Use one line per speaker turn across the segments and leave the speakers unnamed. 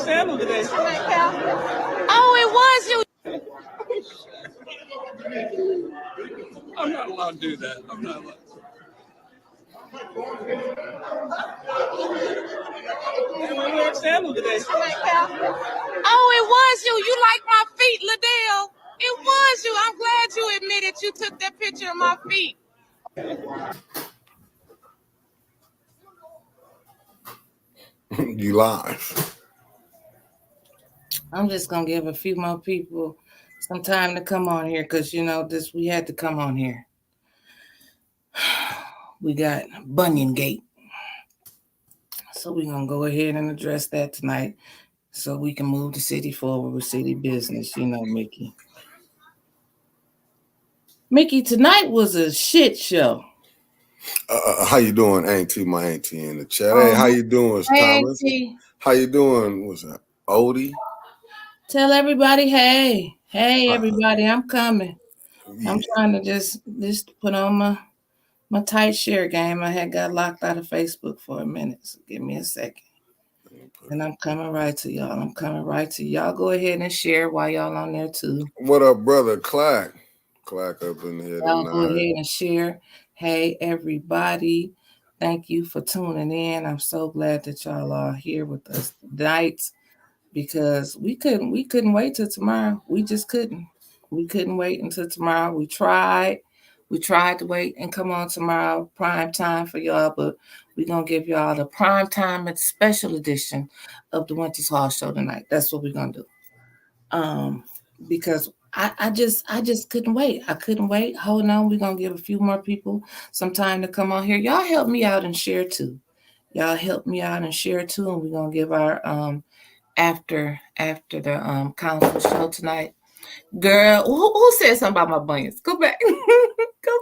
Sandal today.
Oh, it was you.
I'm not allowed to do that. I'm not allowed. Sandal today.
Oh, it was you. You like my feet, Liddell. It was you. I'm glad you admitted you took that picture of my feet.
You live.
I'm just gonna give a few more people some time to come on here because we had to come on here. We got Bunyan Gate. So we're gonna go ahead and address that tonight so we can move the city forward with city business, Mickey. Mickey, tonight was a shit show.
How you doing, Auntie? My auntie in the chat. Hey, how you doing, Thomas?
Auntie.
How you doing? What's that? Odie?
Tell everybody, hey, everybody, I'm coming. Yeah. I'm trying to just put on my tight share game. I had got locked out of Facebook for a minute, so give me a second. And I'm coming right to y'all. Go ahead and share while y'all on there too.
What up, brother? Clack up in here
Y'all
tonight.
go ahead and share. Hey, everybody. Thank you for tuning in. I'm so glad that y'all are here with us tonight because we couldn't wait till tomorrow. We just couldn't. We couldn't wait until tomorrow. We tried to wait and come on tomorrow, prime time for y'all, but we're going to give y'all the prime time and special edition of the Winter's Hall Show tonight. That's what we're going to do. Because I just couldn't wait. I couldn't wait. Hold on. We're going to give a few more people some time to come on here. Y'all help me out and share too. And we're going to give our after the council show tonight. Girl, who said something about my bunions? Go back. Go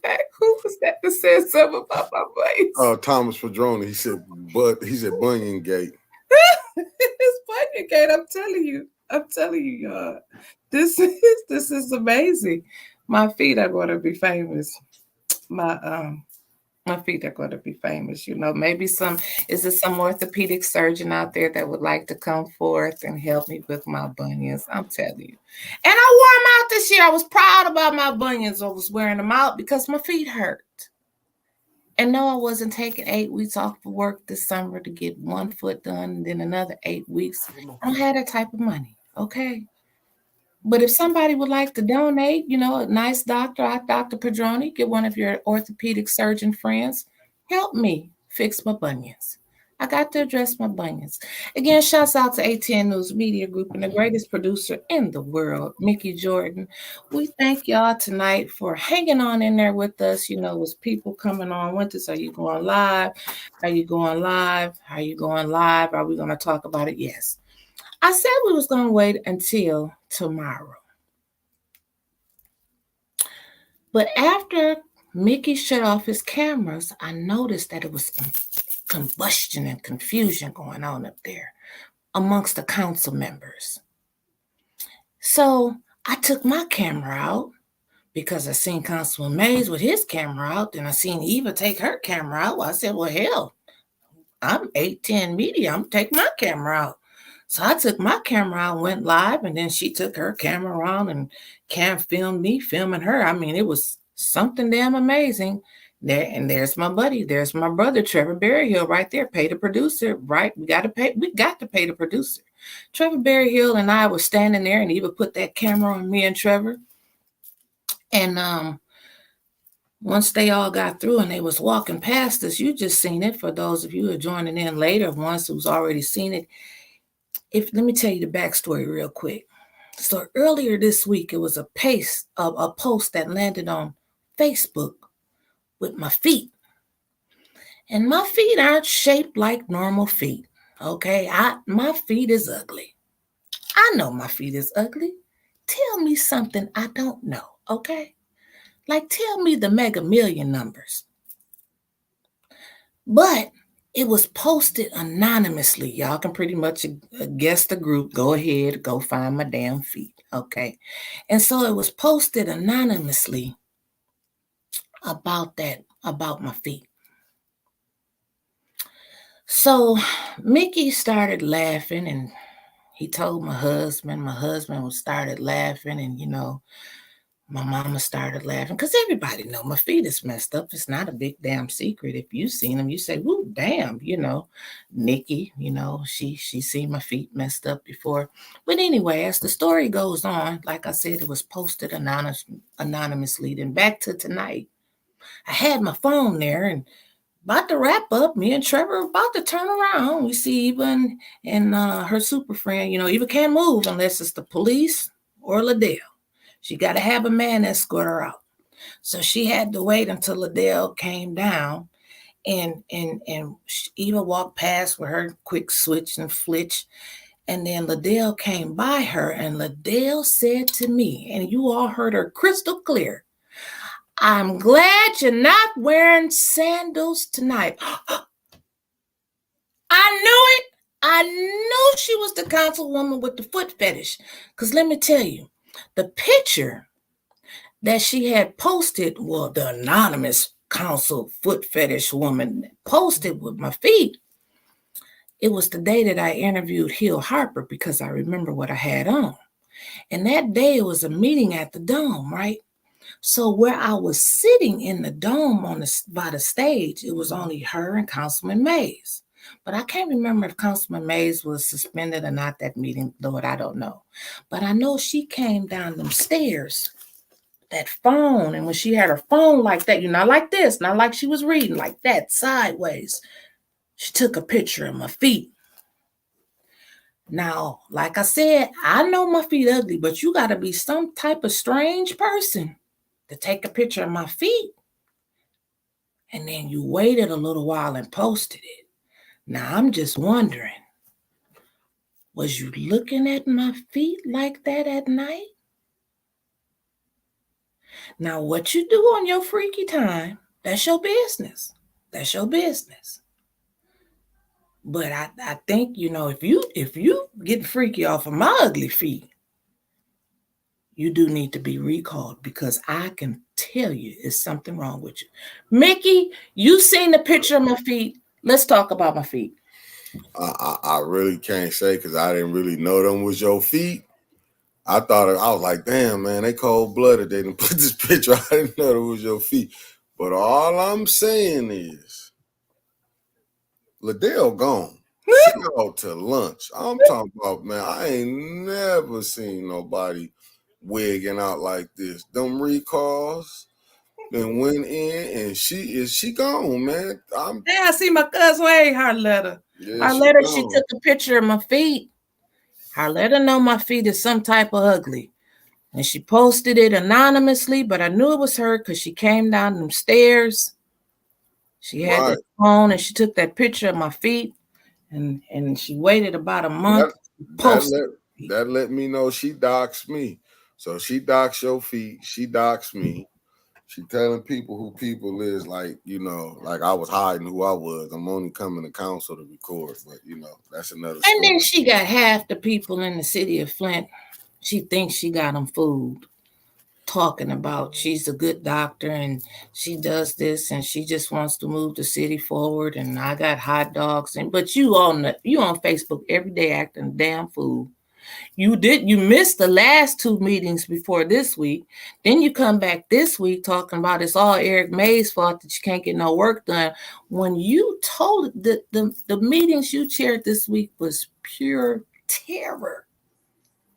back. Who was that said something about my bunions?
Oh, Thomas Padroni. He said Bunyan Gate.
It's Bunyan Gate. I'm telling you, y'all. This is amazing. My feet are going to be famous. My feet are going to be famous. Maybe is there some orthopedic surgeon out there that would like to come forth and help me with my bunions? I'm telling you. And I wore them out this year. I was proud about my bunions. I was wearing them out because my feet hurt. And no, I wasn't taking 8 weeks off of work this summer to get one foot done and then another 8 weeks. I don't have that type of money, okay? But if somebody would like to donate, a nice doctor, Dr. Padroni, get one of your orthopedic surgeon friends, help me fix my bunions. I got to address my bunions. Again, shouts out to A10 News Media Group and the greatest producer in the world, Mickey Jordan. We thank y'all tonight for hanging on in there with us. With people coming on with us. Are you going live? Are we going live? Are we going to talk about it? Yes. I said we was going to wait until tomorrow. But after Mickey shut off his cameras, I noticed that it was some combustion and confusion going on up there amongst the council members. So I took my camera out because I seen Councilman Mays with his camera out, and I seen Eva take her camera out. Well, I said, well, hell, I'm 810 Media. I'm taking my camera out. So I took my camera out and went live, and then she took her camera on and filmed me, filming her. I mean, it was something damn amazing. There's my buddy. There's my brother, Trevor Berryhill, right there. Pay the producer, right? We got to pay the producer. Trevor Berryhill and I were standing there, and Eva put that camera on me and Trevor. And once they all got through and they was walking past us, you just seen it. For those of you who are joining in later, ones who's already seen it. Let me tell you the backstory real quick. So earlier this week, it was a post that landed on Facebook with my feet. And my feet aren't shaped like normal feet, okay? My feet is ugly. I know my feet is ugly. Tell me something I don't know, okay? Like, tell me the Mega Million numbers. But it was posted anonymously. Y'all can pretty much guess the group. Go ahead, go find my damn feet, okay? And so it was posted anonymously about my feet. So Mickey started laughing, and he told my husband. My husband started laughing, and my mama started laughing because everybody know my feet is messed up. It's not a big damn secret. If you seen them, you say, "Woo, damn!" Nikki, she seen my feet messed up before. But anyway, as the story goes on, like I said, it was posted anonymously. Then back to tonight, I had my phone there and about to wrap up. Me and Trevor about to turn around. We see Eva and her super friend. Eva can't move unless it's the police or Liddell. She got to have a man escort her out. So she had to wait until Liddell came down, and Eva walked past with her quick switch and flitch, and then Liddell came by her, and Liddell said to me, and you all heard her crystal clear, "I'm glad you're not wearing sandals tonight." I knew it. I knew she was the councilwoman with the foot fetish. Because let me tell you, the picture that she had posted, well, the anonymous council foot fetish woman posted with my feet, it was the day that I interviewed Hill Harper because I remember what I had on. And that day it was a meeting at the Dome, right? So where I was sitting in the Dome by the stage, it was only her and Councilman Mays. But I can't remember if Councilman Mays was suspended or not that meeting, Lord, I don't know. But I know she came down them stairs, that phone, and when she had her phone like that, not like this, not like she was reading, like that, sideways, she took a picture of my feet. Now, like I said, I know my feet ugly, but you got to be some type of strange person to take a picture of my feet. And then you waited a little while and posted it. Now, I'm just wondering, was you looking at my feet like that at night? Now, what you do on your freaky time, that's your business. That's your business. But I think, if you get freaky off of my ugly feet, you do need to be recalled because I can tell you there's something wrong with you. Mickey, you seen the picture of my feet. Let's talk about my feet.
I really can't say because I didn't really know them was your feet. I was like, damn, man, they cold-blooded. They didn't put this picture. I didn't know it was your feet. But all I'm saying is, Liddell gone. She out to lunch. I'm talking about, man, I ain't never seen nobody wigging out like this. Them recalls then went in, and she gone, man.
I see my cousin. Hey, Harletta.
Yeah,
Harletta, she took a picture of my feet. Harletta know my feet is some type of ugly. And she posted it anonymously, but I knew it was her because she came down them stairs. She had the phone and she took that picture of my feet, and she waited about a month.
That let me know she doxed me. So she doxed your feet. She doxed me. She telling people who people is, like I was hiding who I was. I'm only coming to council to record, but that's another story.
And then she got half the people in the city of Flint. She thinks she got them fooled, talking about she's a good doctor and she does this and she just wants to move the city forward. And I got hot dogs, but you on Facebook every day acting a damn fool. You missed the last 2 meetings before this week. Then you come back this week talking about it's all Eric May's fault that you can't get no work done. When you told the meetings you chaired this week was pure terror.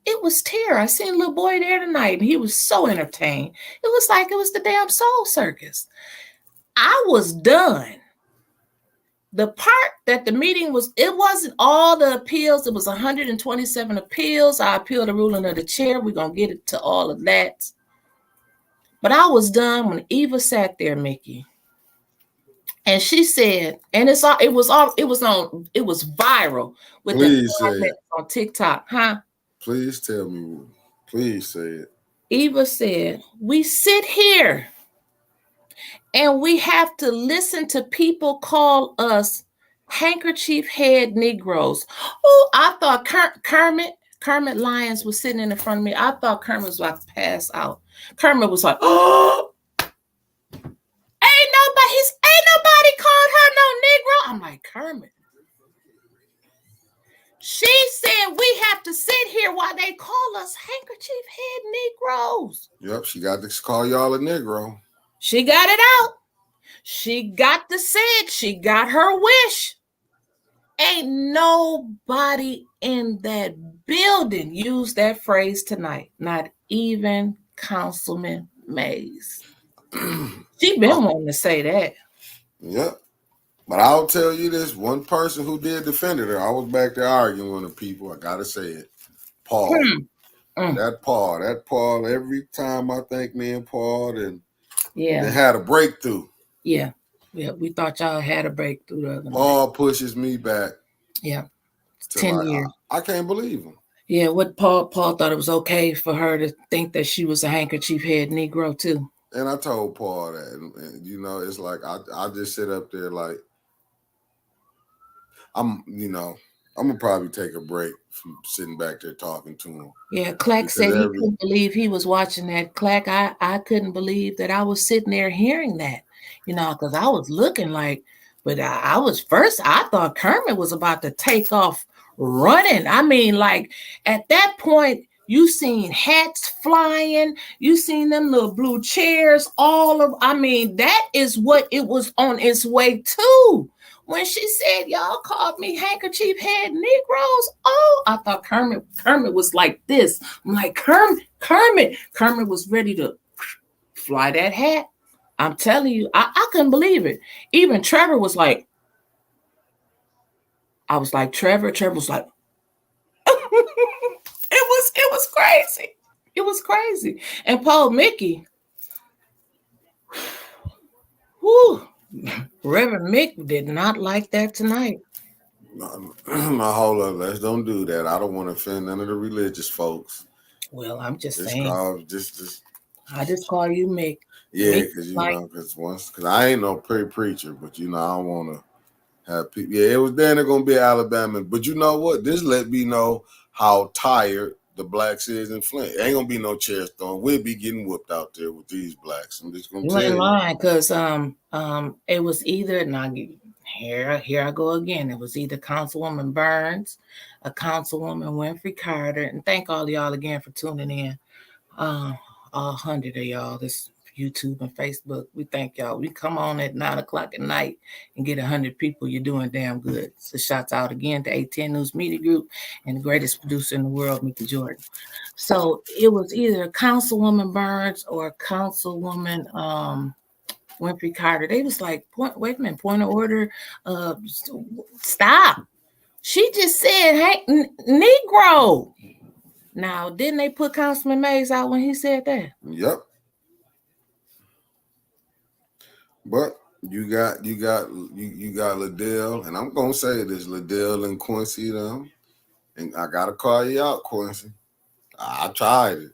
It was terror. I seen a little boy there tonight, and he was so entertained. It was like it was the damn Soul Circus. I was done. The part that the meeting was, it wasn't all the appeals. It was 127 appeals. I appealed the ruling of the chair. We're going to get it to all of that. But I was done when Eva sat there, Mickey. And she said, and it was viral with the on TikTok, huh?
Please tell me. Please say it.
Eva said, we sit here and we have to listen to people call us handkerchief head Negroes. Oh, I thought Kermit Lyons was sitting in front of me. I thought Kermit was about to pass out. Kermit was like, oh, ain't nobody called her no Negro. I'm like, Kermit, She said we have to sit here while they call us handkerchief head Negroes.
Yep, she got to call y'all a Negro.
She got it out. She got the said. She got her wish. Ain't nobody in that building used that phrase tonight. Not even Councilman Mays. She been wanting to say that.
Yep. But I'll tell you this, one person who did defended her, I was back there arguing with the people, I gotta say it. Paul. That Paul, every time I think me and Paul and they had a breakthrough.
Yeah, we thought y'all had a breakthrough the other
Paul
night.
pushes me back.
Yeah, 10 years.
I can't believe him.
Yeah, what Paul thought it was okay for her to think that she was a handkerchief head Negro too.
And I told Paul that, and you know, it's like I just sit up there like I'm gonna probably take a break from sitting back there talking to him.
Yeah, Clack said he couldn't believe he was watching that. Clack, I couldn't believe that I was sitting there hearing that, because I was looking like, but I was first, I thought Kermit was about to take off running. I mean, like at that point, you seen hats flying, you seen them little blue chairs, that is what it was on its way to. When she said, y'all called me handkerchief head Negroes, I thought Kermit was like this. I'm like, Kermit was ready to fly that hat. I'm telling you, I couldn't believe it. Even Trevor was like, I was like, Trevor was like, it was crazy. It was crazy. And Paul Mickey, whew, Reverend Mick did not like that tonight.
No, hold up. Let's don't do that. I don't want to offend none of the religious folks.
Well, I'm just saying.
I
just call you Mick.
Yeah, because I ain't no preacher, but I don't want to have people. Yeah, it was then they're gonna be Alabama, but you know what? This let me know how tired the blacks is in Flint. It ain't gonna be no chair throwing. We'll be getting whooped out there with these blacks. I'm just gonna tell you.
You ain't lying, because it was either here I go again. It was either Councilwoman Burns, a Councilwoman Winfrey Carter, and thank all y'all again for tuning in. 100 of y'all, this YouTube and Facebook. We thank y'all. We come on at 9:00 at night and get 100 people. You're doing damn good. So shouts out again to 810 News Media Group and the greatest producer in the world, Mickey Jordan. So it was either Councilwoman Burns or Councilwoman Winfrey Carter. They was like, wait a minute, point of order. Stop. She just said, hey, Negro. Now, didn't they put Councilman Mays out when he said that?
Yep. But you got Liddell, and I'm gonna say this, Liddell and Quincy them, and I gotta call you out, Quincy. I tried it.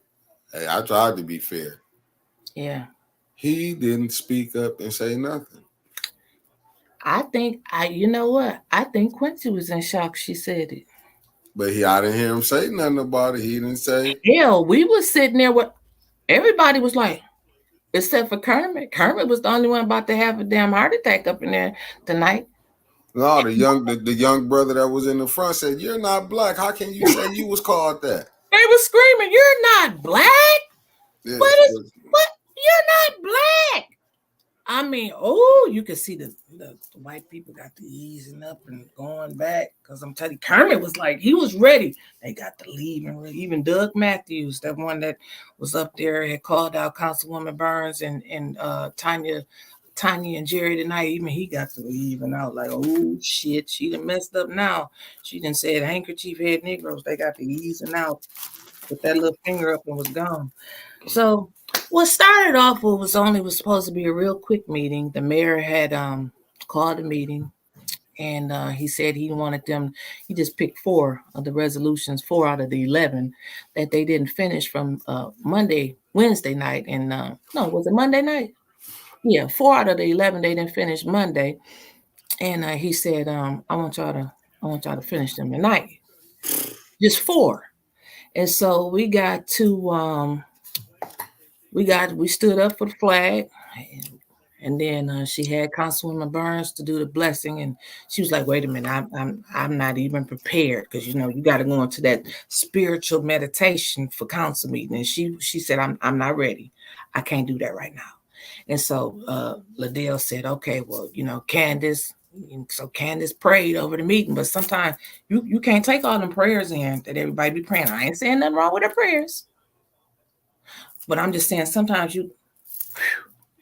Hey, I tried to be fair.
Yeah.
He didn't speak up and say nothing.
You know what? I think Quincy was in shock she said it.
But I didn't hear him say nothing about it. He didn't say.
Hell, we was sitting there with everybody was like, except for Kermit. Kermit was the only one about to have a damn heart attack up in there tonight.
No, the young brother that was in the front said, "You're not black. How can you say you was called that?"
They were screaming, "You're not black!
Yeah,
what? You're not black!" I mean, you can see the white people got to easing up and going back, because I'm telling you, Kermit was like, he was ready. They got to leave, and even Doug Matthews, that one that was up there, had called out Councilwoman Burns and Tanya and Jerry tonight. Even he got to leave, and I was like, oh shit, she done messed up now. She done said handkerchief head Negroes. They got to easing out, put that little finger up and was gone. So what started off was supposed to be a real quick meeting. The mayor had called a meeting, and he said he wanted them. He just picked 4 of the resolutions, 4 out of the 11 that they didn't finish from Wednesday night, and no, was it Monday night? Yeah, 4 out of the 11 they didn't finish Monday, and he said, I want y'all to finish them tonight, just 4. And so we stood up for the flag, And then she had Councilwoman Burns to do the blessing, and she was like, "Wait a minute, I'm not even prepared because you got to go into that spiritual meditation for council meeting." And she said, "I'm not ready. I can't do that right now." And so Liddell said, "Okay, well, Candace." So Candace prayed over the meeting, but sometimes you can't take all them prayers in that everybody be praying. I ain't saying nothing wrong with their prayers, but I'm just saying sometimes you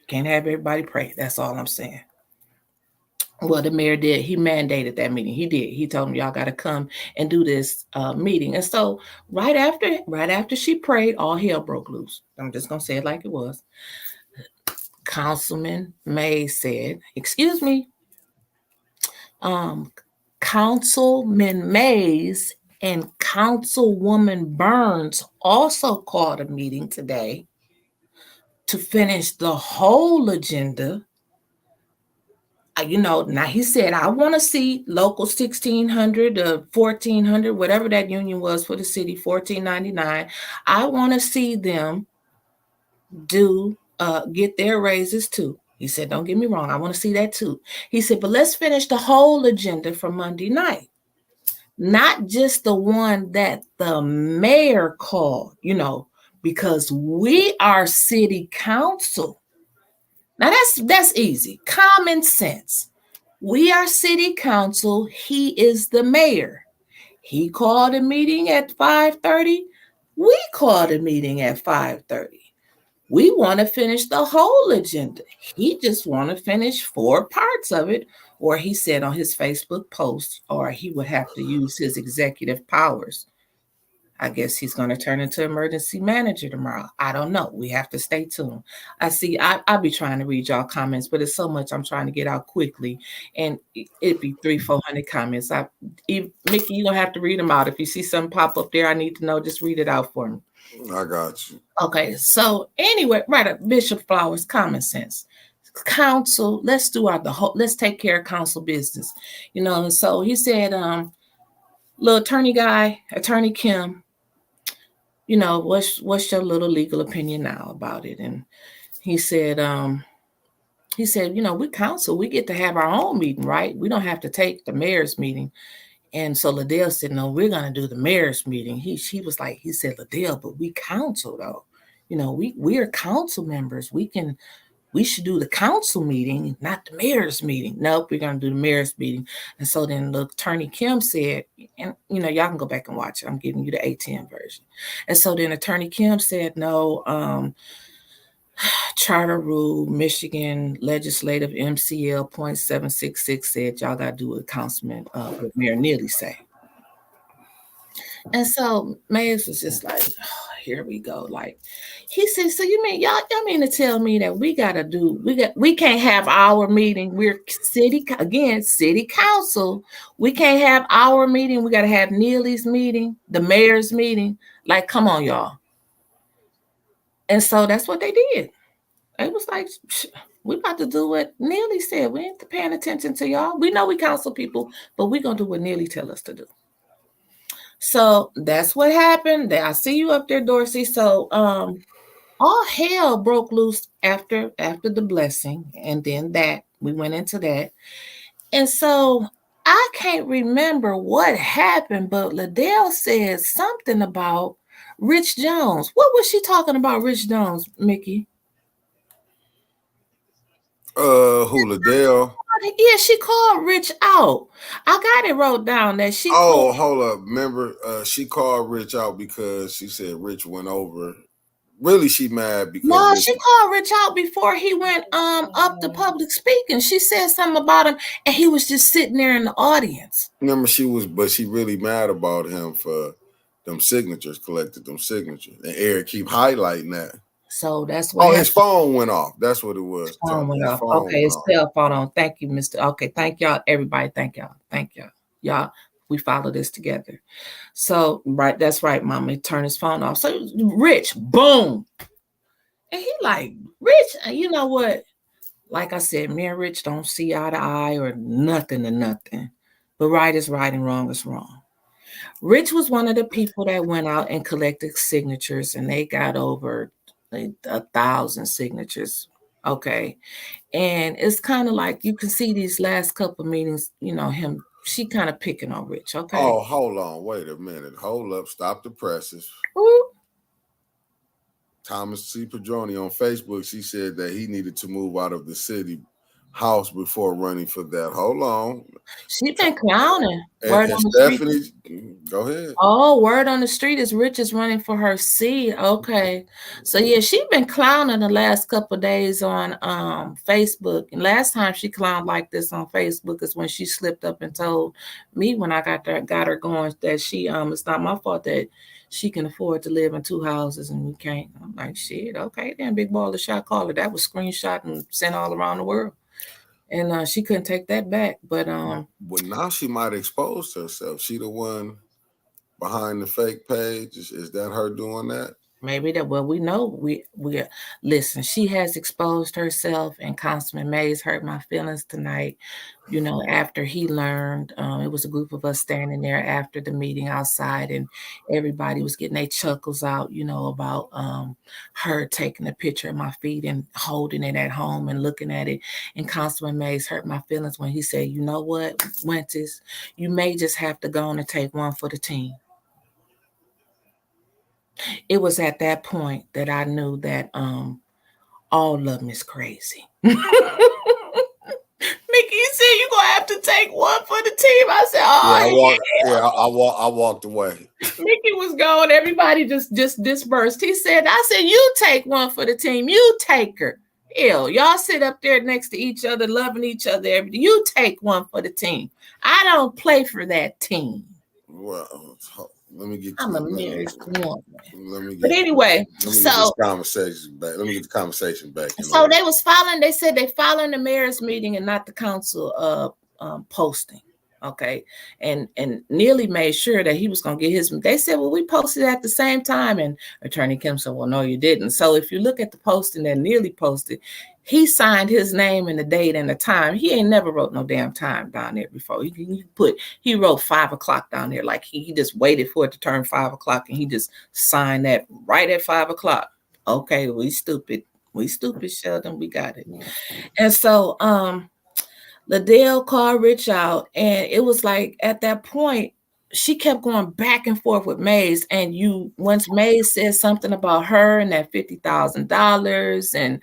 can't have everybody pray. That's all I'm saying. Well, the mayor did. He mandated that meeting. He did. He told them y'all got to come and do this meeting. And so right after she prayed, all hell broke loose. I'm just gonna say it like it was. Councilman Mays said, "Excuse me." Councilman Mays and Councilwoman Burns also called a meeting today to finish the whole agenda. Now he said, "I want to see local 1600 or 1400, whatever that union was for the city, 1499. I want to see them get their raises too." He said, "Don't get me wrong, I want to see that too." He said, "But let's finish the whole agenda for Monday night. Not just the one that the mayor called, because we are city council." Now that's easy. Common sense. We are city council. He is the mayor. He called a meeting at 5:30. We called a meeting at 5:30. We want to finish the whole agenda. He just want to finish 4 parts of it, or he said on his Facebook post, or he would have to use his executive powers. I guess he's going to turn into emergency manager tomorrow. I don't know. We have to stay tuned. I'll be trying to read y'all comments, but it's so much I'm trying to get out quickly. And it'd be 300-400 comments. Mickey, you're going to have to read them out. If you see something pop up there, I need to know, just read it out for me.
I got you.
Okay, so anyway, right up, Bishop Flowers, common sense. Council, let's take care of council business. And so he said, little attorney guy, Attorney Kim, what's your little legal opinion now about it? And he said, we council, we get to have our own meeting, right? We don't have to take the mayor's meeting. And so Liddell said, "No, we're going to do the mayor's meeting." He said, "Liddell, but we council though. We are council members. We should do the council meeting, not the mayor's meeting." "Nope, we're going to do the mayor's meeting." And so then the Attorney Kim said, and y'all can go back and watch it. I'm giving you the A10 version. And so then Attorney Kim said, "No, charter rule, Michigan legislative MCL .766 said y'all got to do what Councilman what Mayor Neely say." And so Mays was just like, "Oh, here we go." Like he said, "So you mean y'all mean to tell me that we can't have our meeting? We're city council. We can't have our meeting. We got to have Neely's meeting, the mayor's meeting. Like, come on, y'all." And so that's what they did. It was like, we about to do what Neely said. We ain't paying attention to y'all. We know we council people, but we're going to do what Neely tell us to do. So that's what happened. I see you up there, Dorsey. So all hell broke loose after the blessing. And then we went into that. And so I can't remember what happened, but Liddell said something about Rich Jones. What was she talking about, Rich Jones, Mickey?
Who, Liddell?
Yeah, she called Rich out. I got it wrote down that she.
Oh, hold up. Remember, she called Rich out because she said Rich went over. Really, she mad because
no, she called Rich out before he went up to public speaking. She said something about him, and he was just sitting there in the audience.
Remember, she really mad about him for them signatures, collected them signatures, and Eric keep highlighting that.
So that's what.
His phone went off. That's what it was.
His phone went off. Okay, his cell phone on. Thank you, Mr. Okay, thank y'all, everybody. Thank y'all. Y'all, we follow this together. So, right, that's right, Mama. Turn his phone off. So, Rich, boom. And he like, Rich, you know what? Like I said, me and Rich don't see eye to eye or nothing to nothing. But right is right and wrong is wrong. Rich was one of the people that went out and collected signatures, and they got over 1,000 signatures. Okay. And it's kind of like you can see these last couple meetings, she kind of picking on Rich. Okay.
Oh, hold on. Wait a minute. Hold up. Stop the presses.
Ooh.
Thomas C. Padroni on Facebook, she said that he needed to move out of the city house before running for that. Hold on.
She been clowning.
And Stephanie, go ahead.
Oh, word on the street is Rich is running for her seat. Okay. So yeah, she been clowning the last couple of days on Facebook. And last time she clowned like this on Facebook is when she slipped up and told me when I got her going that she it's not my fault that she can afford to live in 2 houses and we can't. I'm like, shit, okay, then big ball of shot caller. That was screenshot and sent all around the world. And she couldn't take that back. But
well, now she might expose herself. She the one behind the fake page. Is that her doing that?
Maybe that. Well, we know we listen. She has exposed herself, and Councilman Mays hurt my feelings tonight. After he learned, it was a group of us standing there after the meeting outside, and everybody was getting their chuckles out. About her taking a picture of my feet and holding it at home and looking at it. And Councilman Mays hurt my feelings when he said, "You know what, Wences, you may just have to go on and take one for the team." It was at that point that I knew that all of them is crazy. Mickey said you're gonna have to take one for the team. I said,
I walked away.
Mickey was gone. Everybody just dispersed. I said, you take one for the team. You take her. Ew, y'all sit up there next to each other, loving each other every day. You take one for the team. I don't play for that team.
Well, let me get.
I'm a married woman.
But
anyway,
so conversation back. Let me get the conversation back.
So they was following. They said they following the mayor's meeting and not the council posting. Okay, and Neely made sure that he was going to get his. They said, well, we posted at the same time, and Attorney Kim said, well, no, you didn't. So if you look at the posting that Neely posted, he signed his name and the date and the time. He ain't never wrote no damn time down there before. He wrote 5 o'clock down there, like he just waited for it to turn 5 o'clock, and he just signed that right at 5 o'clock. Okay, we stupid, Sheldon. We got it. And so Liddell called Rich out, and it was like at that point, she kept going back and forth with Mays. And once Mays said something about her and that $50,000 and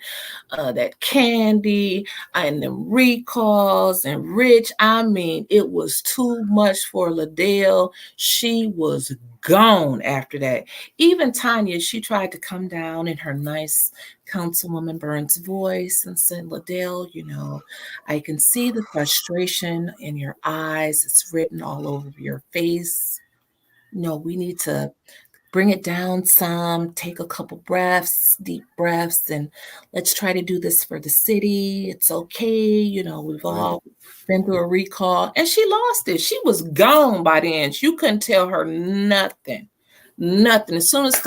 that candy and the recalls and Rich, I mean, it was too much for Liddell. She was gone after that. Even Tanya, she tried to come down in her nice Councilwoman Burns voice and said, Liddell, I can see the frustration in your eyes. It's written all over your face. We need to bring it down some, take a couple breaths, deep breaths, and let's try to do this for the city. It's okay. We've all been through a recall. And she lost it. She was gone by the end. You couldn't tell her nothing. As soon as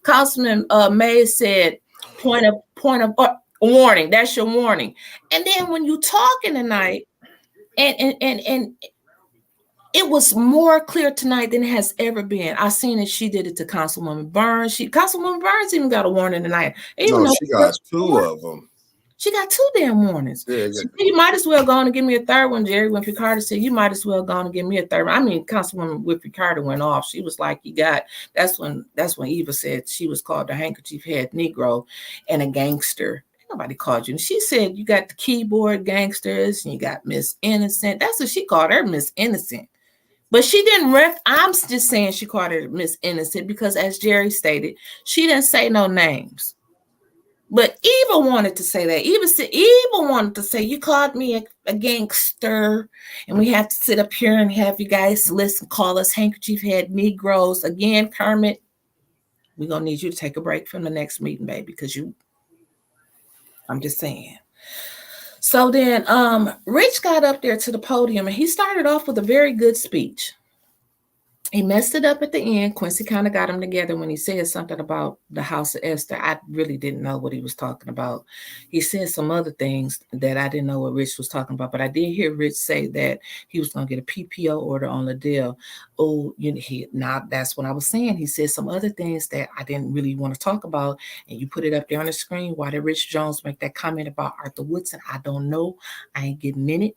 Councilman Mays said, point of warning, that's your warning. And then when you talking tonight, and it was more clear tonight than it has ever been. I seen it. She did it to Councilwoman Burns. Councilwoman Burns even got a warning tonight. She
got 2 of them.
She got 2 damn warnings. Yeah. You might as well go on and give me a third one, Jerry. When Carter said, you might as well go on and give me a third one. I mean, Councilwoman Whippy Carter went off. She was like, that's when Eva said she was called the handkerchief head Negro and a gangster. Nobody called you. And she said, you got the keyboard gangsters and you got Miss Innocent. That's what she called her, Miss Innocent. But she didn't I'm just saying she called her Miss Innocent because, as Jerry stated, she didn't say no names. But Eva wanted to say that. Eva wanted to say, you called me a gangster, and we have to sit up here and have you guys listen, call us handkerchief head Negroes. Again, Kermit, we're going to need you to take a break from the next meeting, baby, because I'm just saying. So then Rich got up there to the podium, and he started off with a very good speech. He messed it up at the end. Quincy kind of got him together when he said something about the House of Esther. I really didn't know what he was talking about. He said some other things that I didn't know what Rich was talking about, but I did hear Rich say that he was going to get a PPO order on Liddell. Oh, now that's what I was saying. He said some other things that I didn't really want to talk about, and you put it up there on the screen. Why did Rich Jones make that comment about Arthur Woodson? I don't know. I ain't getting in it.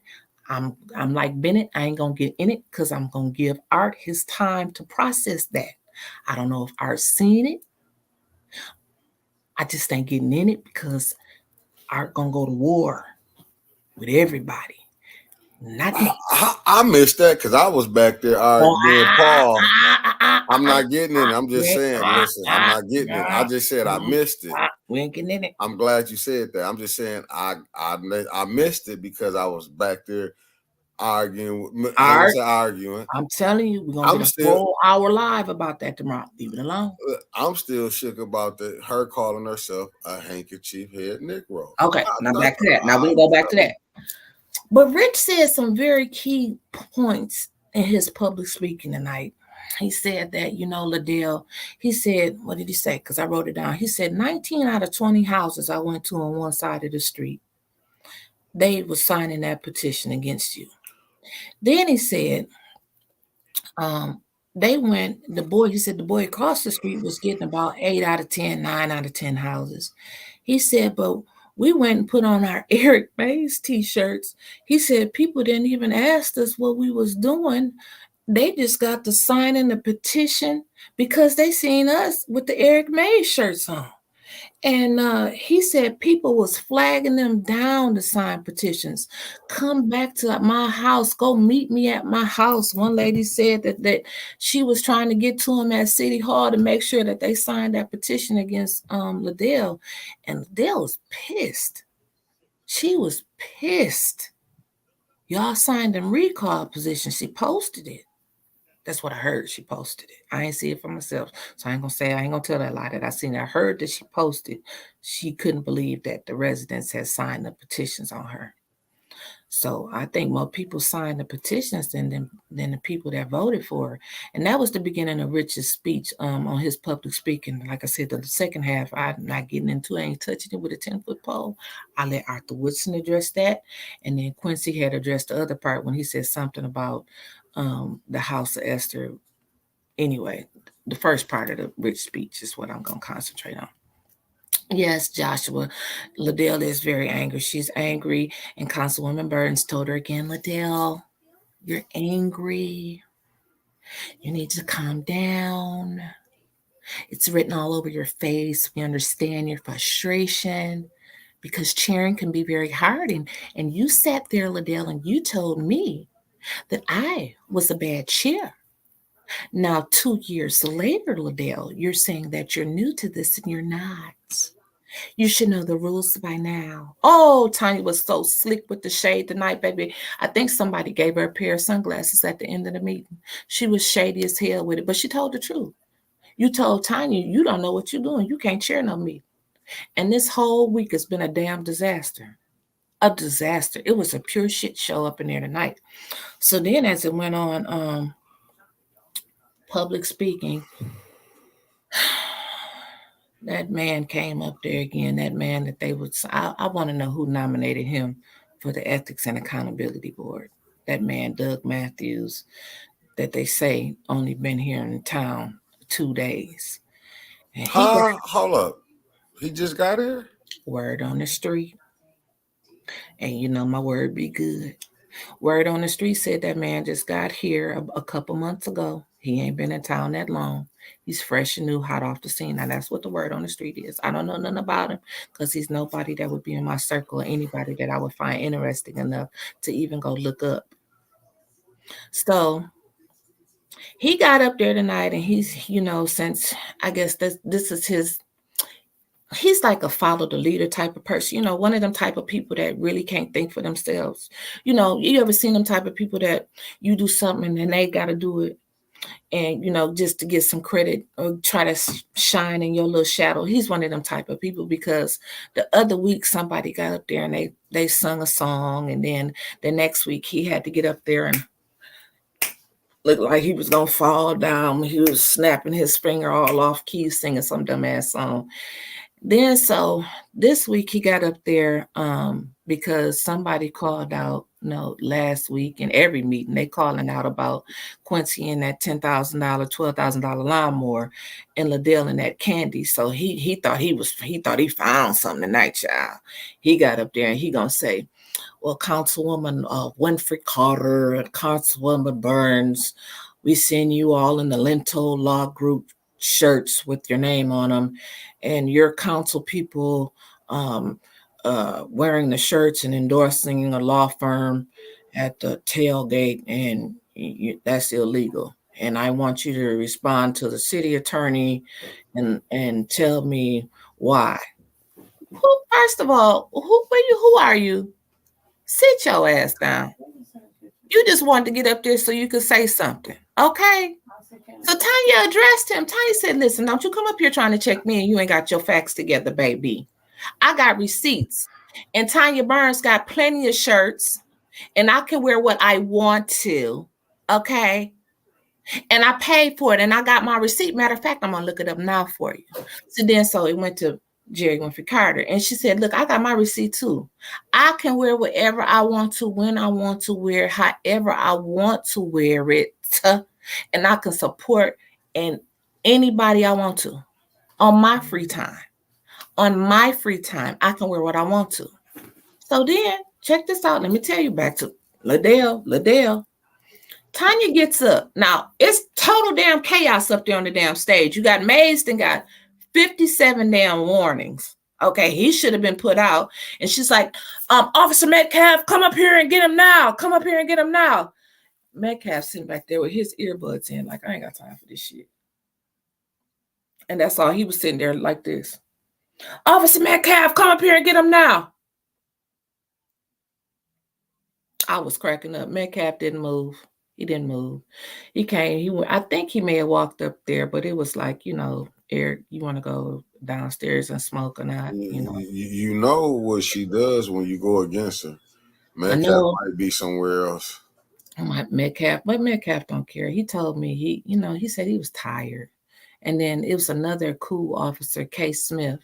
I'm like Bennett. I ain't gonna get in it because I'm gonna give Art his time to process that. I don't know if Art's seen it. I just ain't getting in it because Art gonna go to war with everybody. Not me.
I missed that because I was back there. Me and Paul. I'm not getting in it. I'm just saying. Listen, I'm not getting it. I just said I missed it.
We ain't getting in it.
I'm glad you said that. I'm just saying I missed it because I was back there arguing.
I'm telling you, we're gonna get a full hour live about that tomorrow. Leave it alone.
I'm still shook about her calling herself a handkerchief head Negro.
Okay, now back to that. Now we go back to that. But Rich said some very key points in his public speaking tonight. He said that, Liddell, he said, what did he say? Because I wrote it down. He said 19 out of 20 houses I went to on one side of the street, they were signing that petition against you. Then he said, he said the boy across the street was getting about 8 out of 10, 9 out of 10 houses. He said, but we went and put on our Eric Mays t-shirts. He said people didn't even ask us what we was doing. They just got to sign in the petition because they seen us with the Eric Mays shirts on. And he said people was flagging them down to sign petitions. Come back to my house. Go meet me at my house. One lady said that she was trying to get to him at City Hall to make sure that they signed that petition against Liddell. And Liddell was pissed. She was pissed. Y'all signed them recall petitions. She posted it. That's what I heard. She posted it. I ain't see it for myself. So I ain't gonna tell that lie that I seen. I heard that she posted. She couldn't believe that the residents had signed the petitions on her. So I think more people signed the petitions than the people that voted for her. And that was the beginning of Rich's speech on his public speaking. Like I said, the second half, I'm not getting into it. I ain't touching it with a 10-foot pole. I let Arthur Woodson address that. And then Quincy had addressed the other part when he said something about the House of Esther. Anyway, the first part of the Rich speech is what I'm going to concentrate on. Yes, Joshua, Liddell is very angry. She's angry, and Councilwoman Burns told her again, Liddell, you're angry. You need to calm down. It's written all over your face. We understand your frustration because chairing can be very hard. And you sat there, Liddell, and you told me that I was a bad chair. Now, 2 years later, Liddell, you're saying that you're new to this and you're not. You should know the rules by now. Oh, Tanya was so slick with the shade tonight, baby. I think somebody gave her a pair of sunglasses at the end of the meeting. She was shady as hell with it, but she told the truth. You told Tanya, you don't know what you're doing. You can't chair no meeting. And this whole week has been a damn disaster. A disaster. It was a pure shit show up in there tonight. So then as it went on, public speaking, that man came up there again, that man that they would, I want to know who nominated him for the Ethics and Accountability Board. That man, Doug Matthews, that they say only been here in town 2 days. And
hold up. He just got here?
Word on the street. And you know my word be good. Word on the street said that man just got here a couple months ago. He ain't been in town that long. He's fresh and new, hot off the scene. Now, that's what the word on the street is. I don't know nothing about him because he's nobody that would be in my circle or anybody that I would find interesting enough to even go look up. So he got up there tonight and he's, since I guess this is his, he's like a follow the leader type of person, one of them type of people that really can't think for themselves. You ever seen them type of people that you do something and then they got to do it and, just to get some credit or try to shine in your little shadow. He's one of them type of people because the other week somebody got up there and they sung a song. And then the next week he had to get up there and looked like he was gonna fall down. He was snapping his finger all off key, singing some dumbass song. Then so this week he got up there because somebody called out, last week in every meeting they calling out about Quincy and that $10,000, $12,000 lawnmower and Liddell and that candy. So he thought he found something tonight, child. He got up there and he gonna say, well, Councilwoman Winfrey Carter and Councilwoman Burns, we send you all in the Lento Law Group shirts with your name on them, and your council people wearing the shirts and endorsing a law firm at the tailgate, and that's illegal. And I want you to respond to the city attorney and tell me why. First of all, who are you? Sit your ass down. You just wanted to get up there so you could say something, okay? So Tanya addressed him. Tanya said, listen, don't you come up here trying to check me and you ain't got your facts together, baby. I got receipts. And Tanya Burns got plenty of shirts, and I can wear what I want to, okay? And I paid for it, and I got my receipt. Matter of fact, I'm going to look it up now for you. So it went to Jerry Winfrey Carter, and she said, look, I got my receipt too. I can wear whatever I want to, when I want to wear, however I want to wear it, and I can support anybody I want to on my free time. On my free time, I can wear what I want to. So then, check this out. Let me tell you, back to Liddell. Tanya gets up. Now, it's total damn chaos up there on the damn stage. You got Mays and got 57 damn warnings. Okay, he should have been put out. And she's like, Officer Metcalf, come up here and get him now. Come up here and get him now. Metcalf sitting back there with his earbuds in, like, I ain't got time for this shit. And that's all. He was sitting there like this. Officer Metcalf, come up here and get him now. I was cracking up. Metcalf didn't move. He didn't move. He came. He went. I think he may have walked up there, but it was like, Eric, you want to go downstairs and smoke or not?
You know what she does when you go against her. Metcalf might be somewhere else.
Metcalf, but Metcalf don't care. He told me he said he was tired. And then it was another cool officer, K. Smith.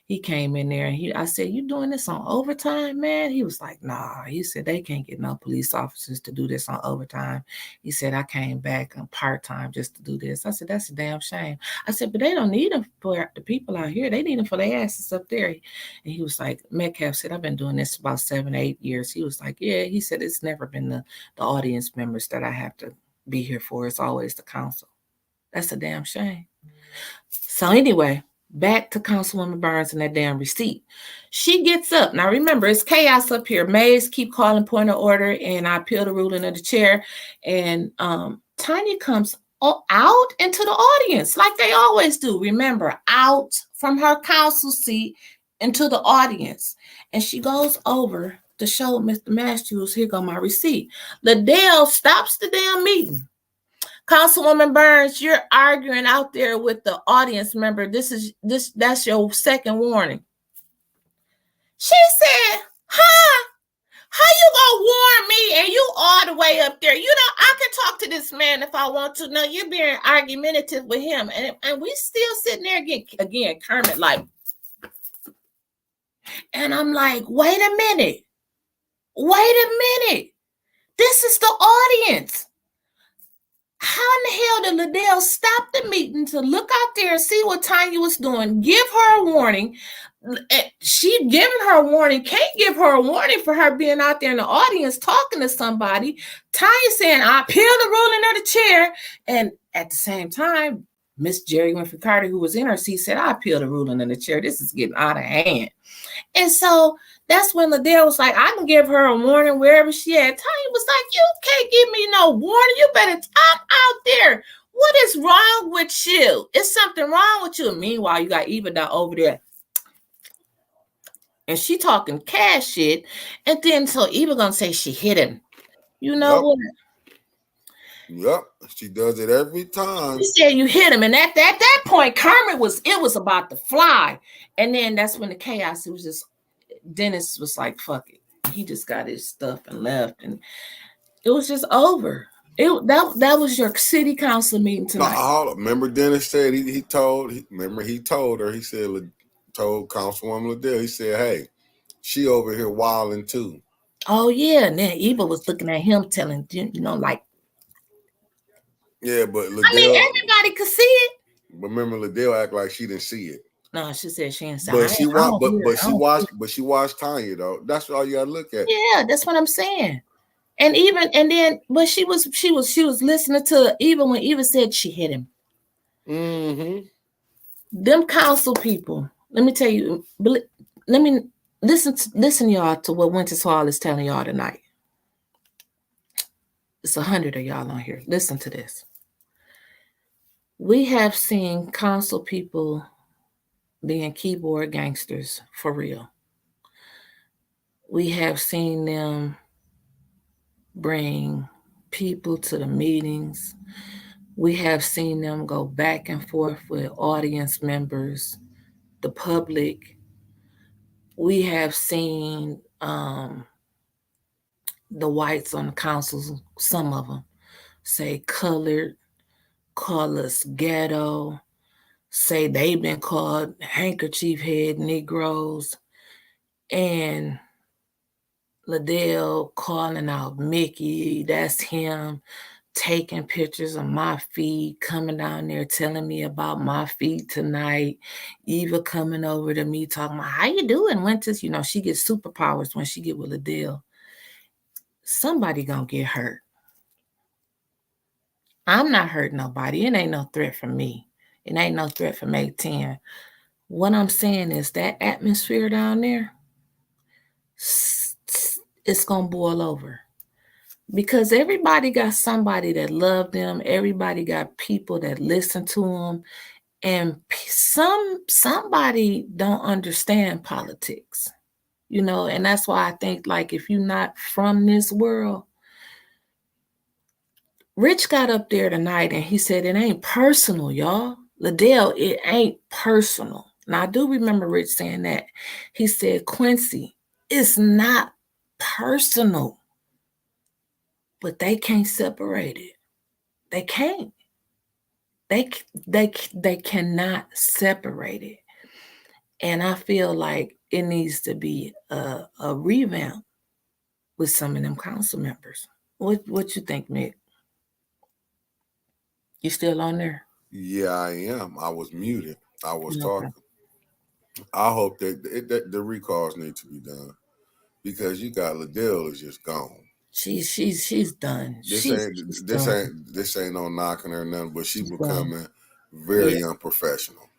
He came in there and I said, you doing this on overtime, man? He was like, nah. He said, they can't get no police officers to do this on overtime. He said, I came back on part-time just to do this. I said, that's a damn shame. I said, but they don't need them for the people out here. They need them for their asses up there. And he was like, Metcalf said, I've been doing this about 7 or 8 years. He was like, yeah. He said, it's never been the audience members that I have to be here for. It's always the council. That's a damn shame. So anyway, back to Councilwoman Burns and that damn receipt. She gets up. Now remember, it's chaos up here. Mays keep calling point of order, and I appeal the ruling of the chair. And Tanya comes out into the audience like they always do. Remember, out from her council seat into the audience. And she goes over to show Mr. Matthews, here go my receipt. Liddell stops the damn meeting. Councilwoman Burns, you're arguing out there with the audience member. That's your second warning. She said, how you gonna warn me and you all the way up there? I can talk to this man if I want to. No, you're being argumentative with him. And we still sitting there again, Kermit like. And I'm like, wait a minute. This is the audience. How in the hell did Liddell stop the meeting to look out there and see what Tanya was doing? Give her a warning. She giving her a warning. Can't give her a warning for her being out there in the audience talking to somebody. Tanya saying, I appeal the ruling of the chair. And at the same time, Miss Jerry Winfrey Carter, who was in her seat, said, I appeal the ruling of the chair. This is getting out of hand. And so that's when Liddell was like, I can give her a warning wherever she at. Tanya was like, you can't give me no warning. You better talk out there. What is wrong with you? Is something wrong with you? Meanwhile, you got Eva down over there. And she talking cash shit. And then so Eva gonna say she hit him. You know what?
Yep, she does it every time.
She said you hit him, and at that point, Kermit was about to fly, and then that's when the chaos. It was just Dennis was like, "Fuck it," he just got his stuff and left, and it was just over. That was your city council meeting tonight.
No, remember Dennis said he told her, he said, told Councilwoman Liddell, he said, hey, she over here wilding too.
Oh yeah, and then Eva was looking at him telling, like.
Yeah, but Liddell,
I mean, everybody could see it.
But remember, Liddell act like she didn't see it.
No, she said she didn't see
But
it.
she watched Tanya though. That's all you gotta look at.
Yeah, that's what I'm saying. But she was listening to Eva when Eva said she hit him.
Mm-hmm.
Them council people, let me tell you, let me listen y'all to what Winters Hall is telling y'all tonight. It's 100 of y'all on here. Listen to this. We have seen council people being keyboard gangsters for real. We have seen them bring people to the meetings. We have seen them go back and forth with audience members, the public. We have seen the whites on the councils, some of them, say colored, call us ghetto, say they've been called handkerchief head Negroes, and Liddell calling out Mickey, that's him, taking pictures of my feet, coming down there telling me about my feet tonight. Eva coming over to me talking about, how you doing, Winters? She gets superpowers when she get with Liddell. Somebody gonna get hurt. I'm not hurting nobody. It ain't no threat from me. It ain't no threat from 810. What I'm saying is that atmosphere down there, it's gonna boil over. Because everybody got somebody that love them. Everybody got people that listen to them. And somebody don't understand politics, and that's why I think, like, if you're not from this world, Rich got up there tonight and he said, it ain't personal, y'all. Liddell, it ain't personal. Now, I do remember Rich saying that. He said, Quincy, it's not personal. But they can't separate it. They can't. They cannot separate it. And I feel like it needs to be a revamp with some of them council members. What you think, Nick? You still on there?
Yeah, I am. I was muted. I was talking. I hope that the recalls need to be done, because you got Liddell is just gone.
She's done.
This ain't no knocking her nothing, but she's becoming very unprofessional.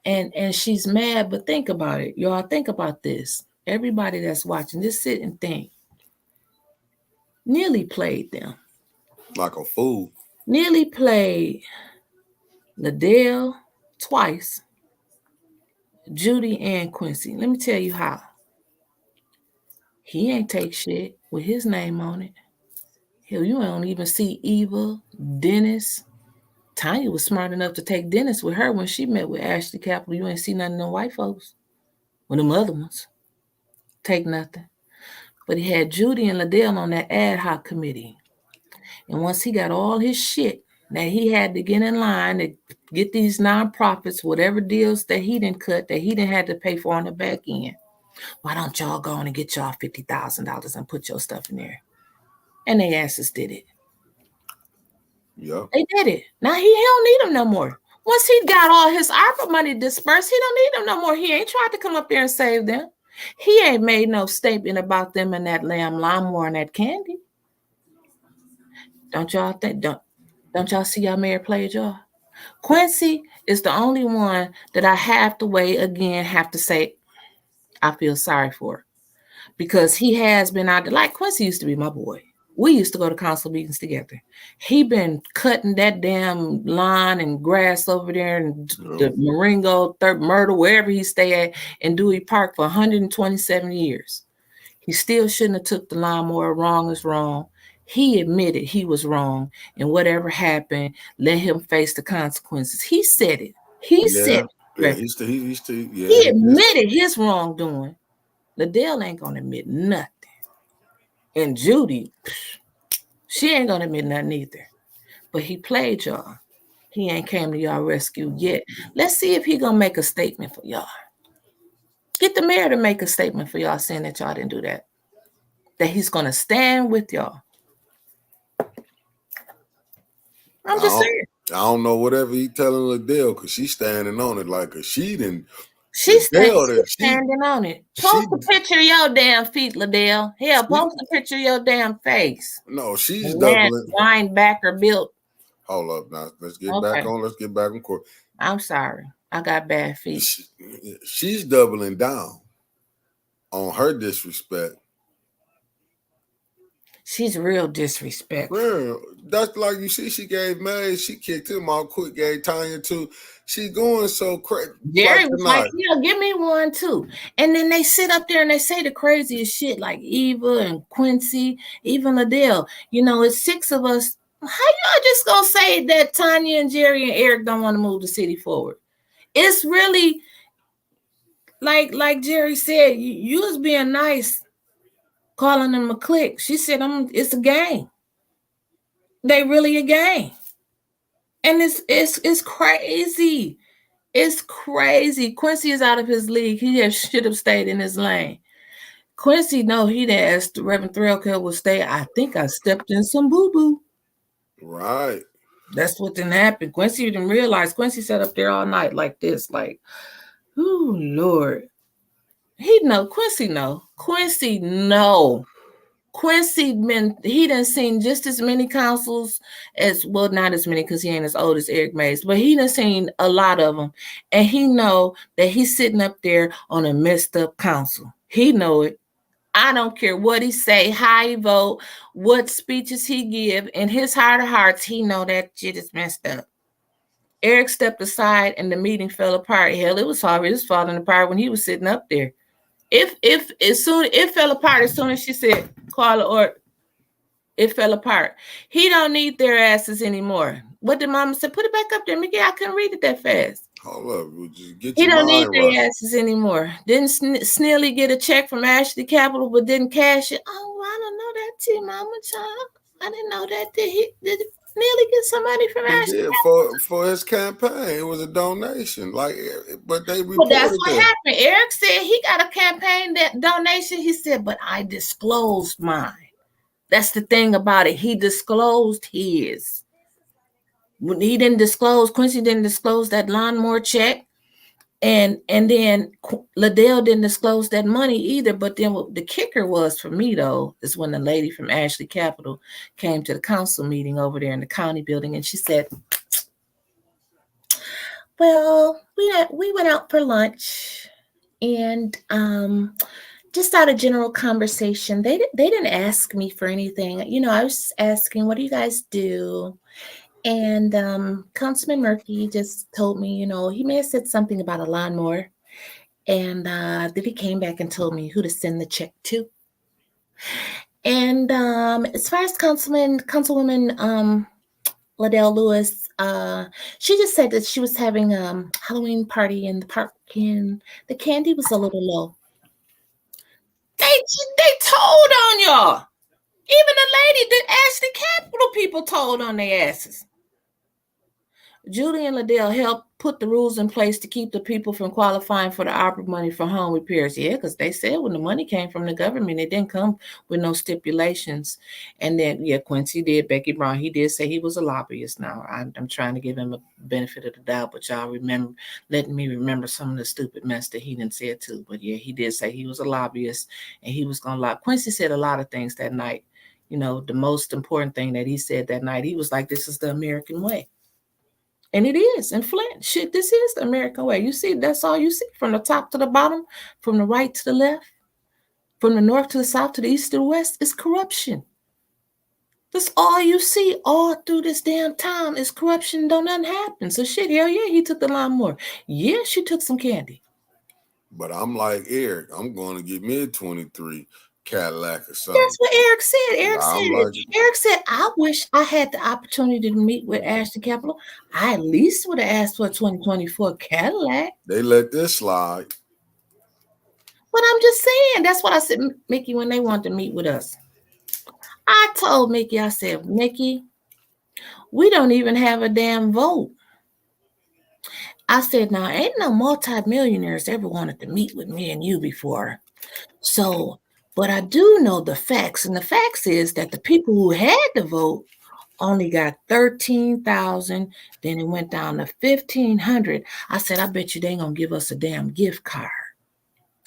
And she's mad, but think about it. Y'all, think about this. Everybody that's watching, just sit and think. Nearly played them.
Like a fool.
Nearly played Liddell twice, Judy and Quincy. Let me tell you how. He ain't take shit with his name on it. Hell, you don't even see Eva, Dennis. Tanya was smart enough to take Dennis with her when she met with Ashley Capital. You ain't see none of them white folks. When them other ones take nothing. But he had Judy and Liddell on that ad hoc committee. And once he got all his shit that he had to get in line to get these nonprofits, whatever deals that he didn't cut, that he didn't have to pay for on the back end, why don't y'all go on and get y'all $50,000 and put your stuff in there? And they asses did it.
Yeah.
They did it. Now he don't need them no more. Once he got all his ARPA money dispersed, he don't need them no more. He ain't tried to come up there and save them. He ain't made no statement about them and that lamb lawnmower and that candy. Don't y'all think? Don't y'all see y'all mayor played y'all? Quincy is the only one that I have to say I feel sorry for, because he has been out there. Like, Quincy used to be my boy. We used to go to council meetings together. He been cutting that damn lawn and grass over there in the Marengo, Myrtle, wherever he stay at in Dewey Park for 127 years. He still shouldn't have took the lawnmower. Wrong is wrong. He admitted he was wrong, and whatever happened, let him face the consequences. He said it. He said it. He admitted his wrongdoing. Liddell ain't gonna admit nothing. And Judy, She ain't gonna admit nothing either. But he played y'all. He ain't came to y'all rescue yet. Let's see if he gonna make a statement for y'all. Get the mayor to make a statement for y'all saying that y'all didn't do that. That he's gonna stand with y'all. I'm just saying.
I don't know whatever he telling Liddell because she's standing on it like a she didn't.
She's standing on it. Post a picture of your damn feet, Liddell. Hell, post a picture of your damn face.
No, she's doubling.
Linebacker built.
Hold up now. Let's get back on court.
I'm sorry. I got bad feet.
She's doubling down on her disrespect.
She's real disrespectful.
Real. That's like you see, she gave May, she kicked him out quick, gave Tanya too. She going so crazy.
Jerry was like, yeah, give me one too. And then they sit up there and they say the craziest shit like Eva and Quincy, even Liddell. You know, it's 6 of us. How y'all just gonna say that Tanya and Jerry and Eric don't want to move the city forward? It's really like Jerry said, you was being nice, calling them a clique. She said, it's a game. They really a game. And it's crazy. It's crazy. Quincy is out of his league. He should have stayed in his lane. Quincy, no, he'd asked Reverend Threlkel would stay. I think I stepped in some boo-boo.
Right.
That's what didn't happen. Quincy didn't realize. Quincy sat up there all night like this, like, oh, Lord. He know. Quincy know. Quincy know. Quincy he done seen just as many councils as, well, not as many because he ain't as old as Eric Mays, but he done seen a lot of them. And he know that he's sitting up there on a messed up council. He know it. I don't care what he say, how he vote, what speeches he give. In his heart of hearts, he know that shit is messed up. Eric stepped aside and the meeting fell apart. Hell, it was already falling apart when he was sitting up there. It fell apart as soon as she said, call the order. It fell apart. He don't need their asses anymore. What did Mama say? Put it back up there, Mickey. I couldn't read it that fast.
Hold up. We'll just get
he don't need their asses anymore. Didn't Snilly get a check from Ashley Capital, but didn't cash it? Oh, I don't know that too, Mama child. I didn't know that. Did Snilly get some money from Ashley
Capital? For his campaign. It was a donation. But they reported
that's what happened. Eric said he got a campaign donation. He said, but I disclosed mine. That's the thing about it. He disclosed his. When he didn't disclose, Quincy didn't disclose that lawnmower check. And then Liddell didn't disclose that money either. But then what the kicker was for me, though, is when the lady from Ashley Capital came to the council meeting over there in the county building. And she said, well, we went out for lunch and just out of general conversation, they didn't ask me for anything. You know, I was just asking, what do you guys do? And Councilman Murphy just told me, you know, he may have said something about a lawnmower. And then he came back and told me who to send the check to. And as far as Councilwoman Liddell Lewis, she just said that she was having a Halloween party in the park and the candy was a little low. They told on y'all. Even the lady that Ashley Capital people told on their asses. Julie and Liddell helped put the rules in place to keep the people from qualifying for the opera money for home repairs. Yeah, because they said when the money came from the government, it didn't come with no stipulations. And then, yeah, Quincy did, Becky Brown, he did say he was a lobbyist. Now, I'm trying to give him a benefit of the doubt, but y'all letting me remember some of the stupid mess that he didn't say it too. But yeah, he did say he was a lobbyist and he was going to lie. Quincy said a lot of things that night. You know, the most important thing that he said that night, he was like, this is the American way. And it is in Flint. Shit, this is the American way. You see, that's all you see from the top to the bottom, from the right to the left, from the north to the south to the east to the west, is corruption. That's all you see all through this damn town is corruption. Don't nothing happen. So shit, hell yeah, he took the lawnmower. Yeah, she took some candy.
But I'm like Eric, I'm going to get me a 23 Cadillac or something.
That's what Eric said. Eric said, I wish I had the opportunity to meet with Ashley Capital. I at least would have asked for a 2024 Cadillac.
They let this slide.
But I'm just saying, that's what I said, Mickey, when they wanted to meet with us. I told Mickey, I said, Mickey, we don't even have a damn vote. I said, now ain't no multimillionaires ever wanted to meet with me and you before. So, but I do know the facts. And the facts is that the people who had the vote only got 13,000. Then it went down to 1,500. I said, I bet you they ain't gonna give us a damn gift card.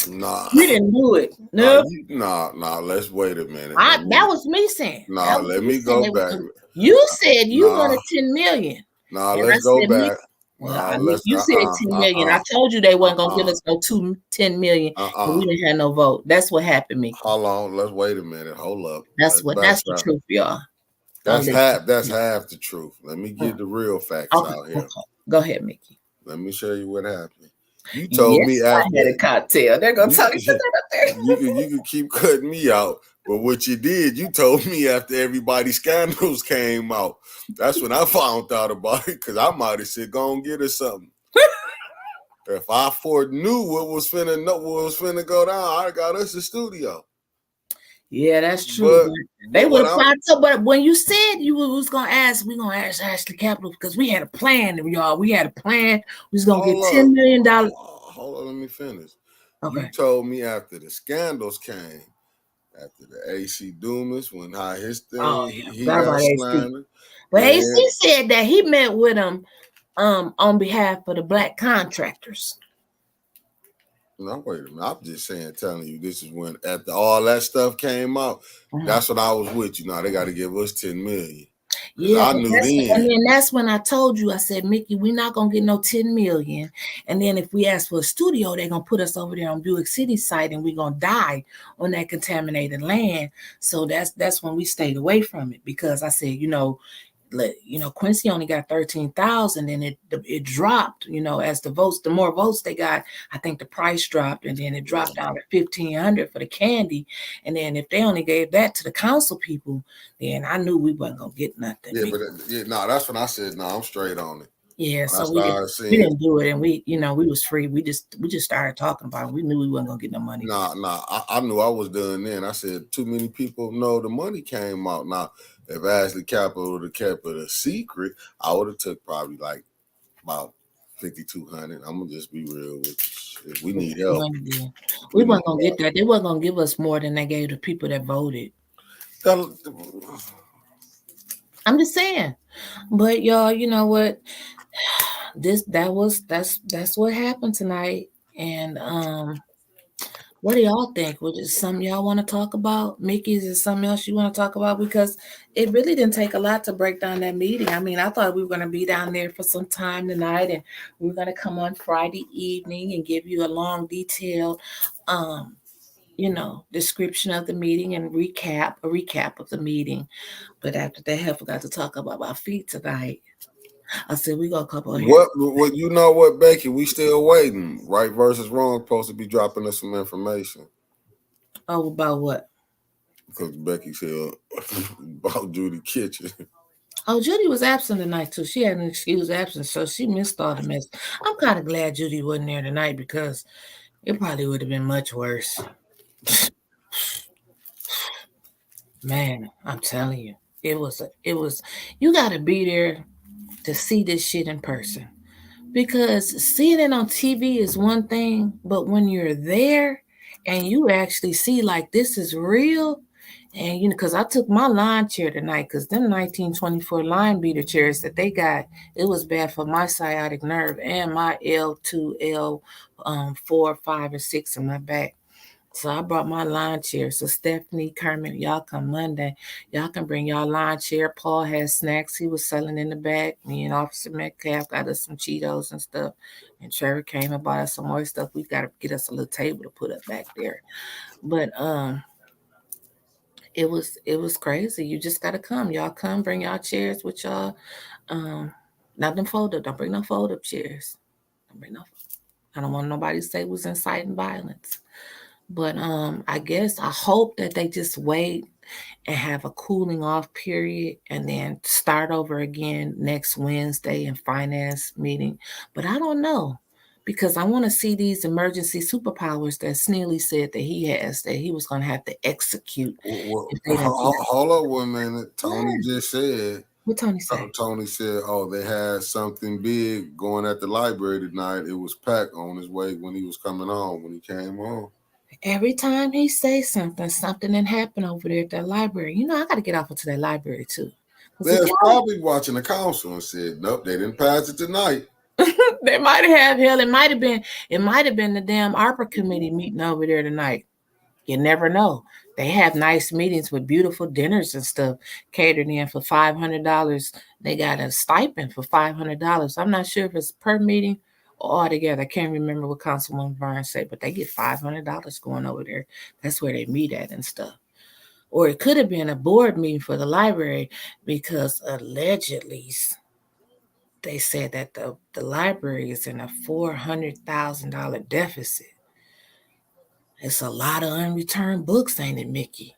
Nah.
You didn't do it.
Nah,
No.
nah, let's wait a minute.
That was me saying.
Nah, let me go back.
You said you
Nah.
wanted 10 million.
Nah,
And
let's
I
go
said,
back.
well,
Nah,
I mean,
let's
you said 10 million. I told you they wasn't gonna give us no 10 million, and we didn't have no vote. That's what happened, Mickey.
Hold on, let's wait a minute. Hold up.
That's the truth, y'all.
That's half the truth. Let me get the real facts out here.
Okay. Go ahead, Mickey.
Let me show you what happened. You told me after
I had a cocktail. They're gonna tell you up there.
You can keep cutting me out, but what you did, you told me after everybody's scandals came out. That's when I found out about it, because I might have said, "Go and get us something." If I foreknew what was finna go down, I got us a studio.
Yeah, that's true. But they would have thought so. But when you said you was gonna ask, we're gonna ask Ashley Capital because we had a plan, y'all. We had a plan. We was gonna get $10 million.
Hold on, let me finish. Okay. You told me after the scandals came, after the AC Dumas, when his thing, he got slandered.
But AC said that he met with him on behalf of the black contractors.
No, wait a minute. I'm just telling you, this is when after all that stuff came out, that's when I was with you. Now they got to give us 10 million. Yeah, I knew then.
And then that's when I told you, I said, Mickey, we're not gonna get no 10 million. And then if we ask for a studio, they're gonna put us over there on Buick City site and we're gonna die on that contaminated land. So that's when we stayed away from it, because I said, Quincy only got 13,000, and it dropped, as the more votes they got, I think the price dropped, and then it dropped down to 1,500 for the candy. And then if they only gave that to the council people, then I knew we wasn't gonna get nothing.
That's when I said, I'm straight on it.
Yeah, so we didn't do it, and we was free. We just started talking about it. We knew we wasn't gonna get no money.
I knew I was done then. I said too many people know the money came out. Now, if Ashley Capital would have kept it a secret, I would have took probably like about 5,200. I'm gonna just be real with you. If we need help,
we weren't gonna get that. They weren't gonna give us more than they gave the people that voted. I'm just saying, but y'all, you know what? That's what happened tonight. And what do y'all think? Was it something y'all want to talk about? Mickey's, is something else you want to talk about? Because it really didn't take a lot to break down that meeting. I mean, I thought we were going to be down there for some time tonight, and we were going to come on Friday evening and give you a long, detailed description of the meeting and a recap of the meeting. But after that, I forgot to talk about my feet tonight. I said we got a couple of
what you know what, Becky, we still waiting. Right versus wrong supposed to be dropping us some information.
Oh, about what?
Because Becky said about Judy Kitchen.
Oh, Judy was absent tonight too. She had an excused absence, so she missed all the mess. I'm kind of glad Judy wasn't there tonight, because it probably would have been much worse. Man, I'm telling you, it was. You got to be there to see this shit in person, because seeing it on TV is one thing, but when you're there and you actually see like this is real. And because I took my line chair tonight, because them 1924 line beater chairs that they got, it was bad for my sciatic nerve and my L2, L4, 5, and 6 in my back. So I brought my lawn chair. So Stephanie, Kermit, y'all come Monday. Y'all can bring y'all lawn chair. Paul has snacks he was selling in the back. Me and Officer Metcalf got us some Cheetos and stuff. And Trevor came and bought us some more stuff. We got to get us a little table to put up back there. But it was crazy. You just got to come. Y'all come, bring y'all chairs with y'all. Not them fold up. Don't bring no fold up chairs. I don't want nobody to say it was inciting violence. But I hope that they just wait and have a cooling off period and then start over again next Wednesday in finance meeting. But I don't know, because I want to see these emergency superpowers that Sneely said that he has, that he was going to have to execute if they didn't be.
Hold up 1 minute. Tony just said.
What Tony say?
Tony said, "Oh, they had something big going at the library tonight. It was packed on his way when he was coming home. When he came home,
Every time he say something didn't happen over there at that library. You know, I got to get off into that library too.
they was probably watching the council and said, nope, they didn't pass it tonight.
They might have. Hell, it might have been the damn ARPA committee meeting over there tonight. You never know. They have nice meetings with beautiful dinners and stuff catered in for $500. They got a stipend for $500. I'm not sure if it's per meeting or altogether. I can't remember what Councilwoman Burns said, but they get $500 going over there. That's where they meet at and stuff. Or it could have been a board meeting for the library, because allegedly they said that the library is in a $400,000 deficit. It's a lot of unreturned books, ain't it, Mickey?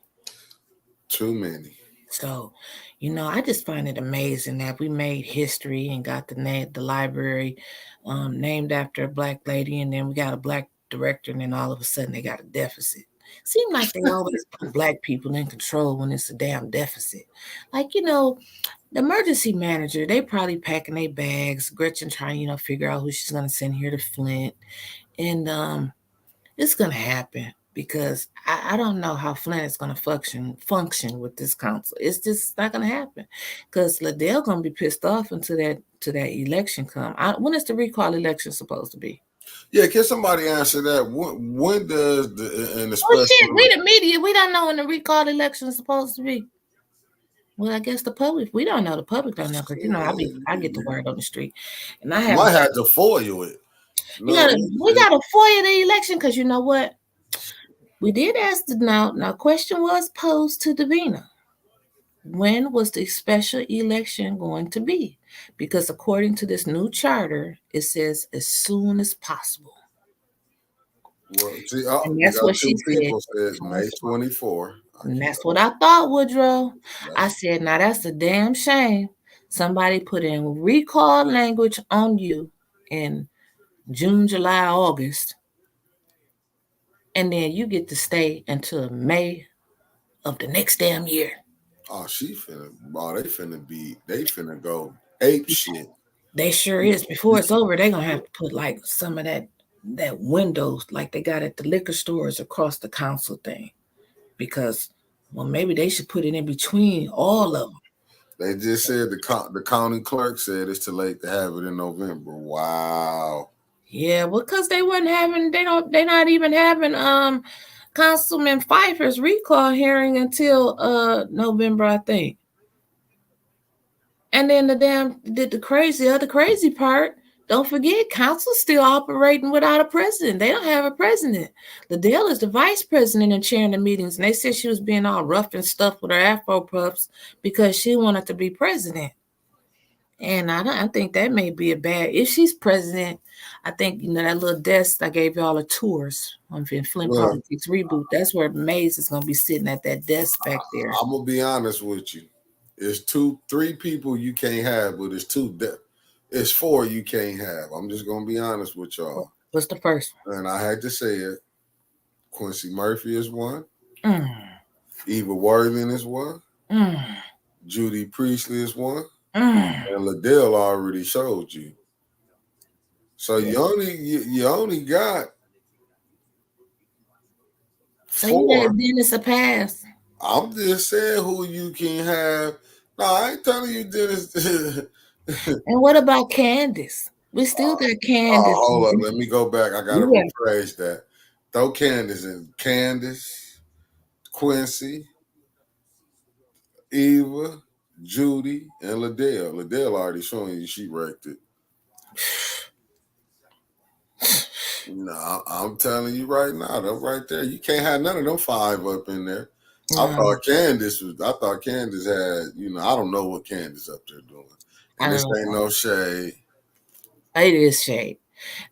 Too many.
So, you know, I just find it amazing that we made history and got the library named after a Black lady, and then we got a Black director, and then all of a sudden they got a deficit. Seems like they always put Black people in control when it's a damn deficit. Like, you know, the emergency manager, they probably packing their bags. Gretchen trying, you know, figure out who she's going to send here to Flint. And it's going to happen, because I don't know how Flint is going to function with this council. It's just not going to happen, because Liddell going to be pissed off until that election come. When is the recall election supposed to be?
Yeah, can somebody answer that? When does the
special? Oh shit, we the media, we don't know when the recall election is supposed to be. Well, I guess the public, we don't know. The public don't know, because, you know, I get the word on the street, and I might have
to foil it.
We got to foil the election, because you know what? We did ask now question was posed to Davina. When was the special election going to be? Because according to this new charter, it says as soon as possible.
Well, see,
and that's what she
said. May 24.
And that's what I thought, Woodrow. I said, now that's a damn shame. Somebody put in recall language on you in June, July, August, and then you get to stay until May of the next damn year.
Oh, they finna go ape shit.
They sure is. Before it's over, they're gonna have to put like some of that windows like they got at the liquor stores across the council thing. Because, well, maybe they should put it in between all of them.
They just said the county clerk said it's too late to have it in November. Wow.
Yeah, because they wasn't having, they're not even having Councilman Pfeiffer's recall hearing until November, I think. And then the crazy part, don't forget, council's still operating without a president. They don't have a president. Liddell is the vice president and chairing the meetings, and they said she was being all rough and stuff with her Afro puffs because she wanted to be president. And I think that may be a bad, if she's president, I think, you know, that little desk I gave y'all a tours on Flint Politics Reboot, that's where Mays is going to be sitting at that desk back there.
I'm going to be honest with you. It's 3 people you can't have, but it's 4 you can't have. I'm just going to be honest with y'all.
What's the first one?
And I had to say it. Quincy Murphy is one. Eva Worthing is one. Judy Priestley is one. And Liddell already showed you. So you only got 4.
So you gave Dennis a pass.
I'm just saying who you can have. No, I ain't telling you Dennis.
And what about Candace? We still got Candace.
Hold up, let me go back. I gotta rephrase that. Throw Candace in. Candace, Quincy, Eva, Judy, and Liddell. Liddell already showing you she wrecked it. No, I'm telling you right now, they're right there. You can't have none of them 5 up in there. I thought Candace had, you know, I don't know what Candace up there doing. And this ain't no shade.
It is shade,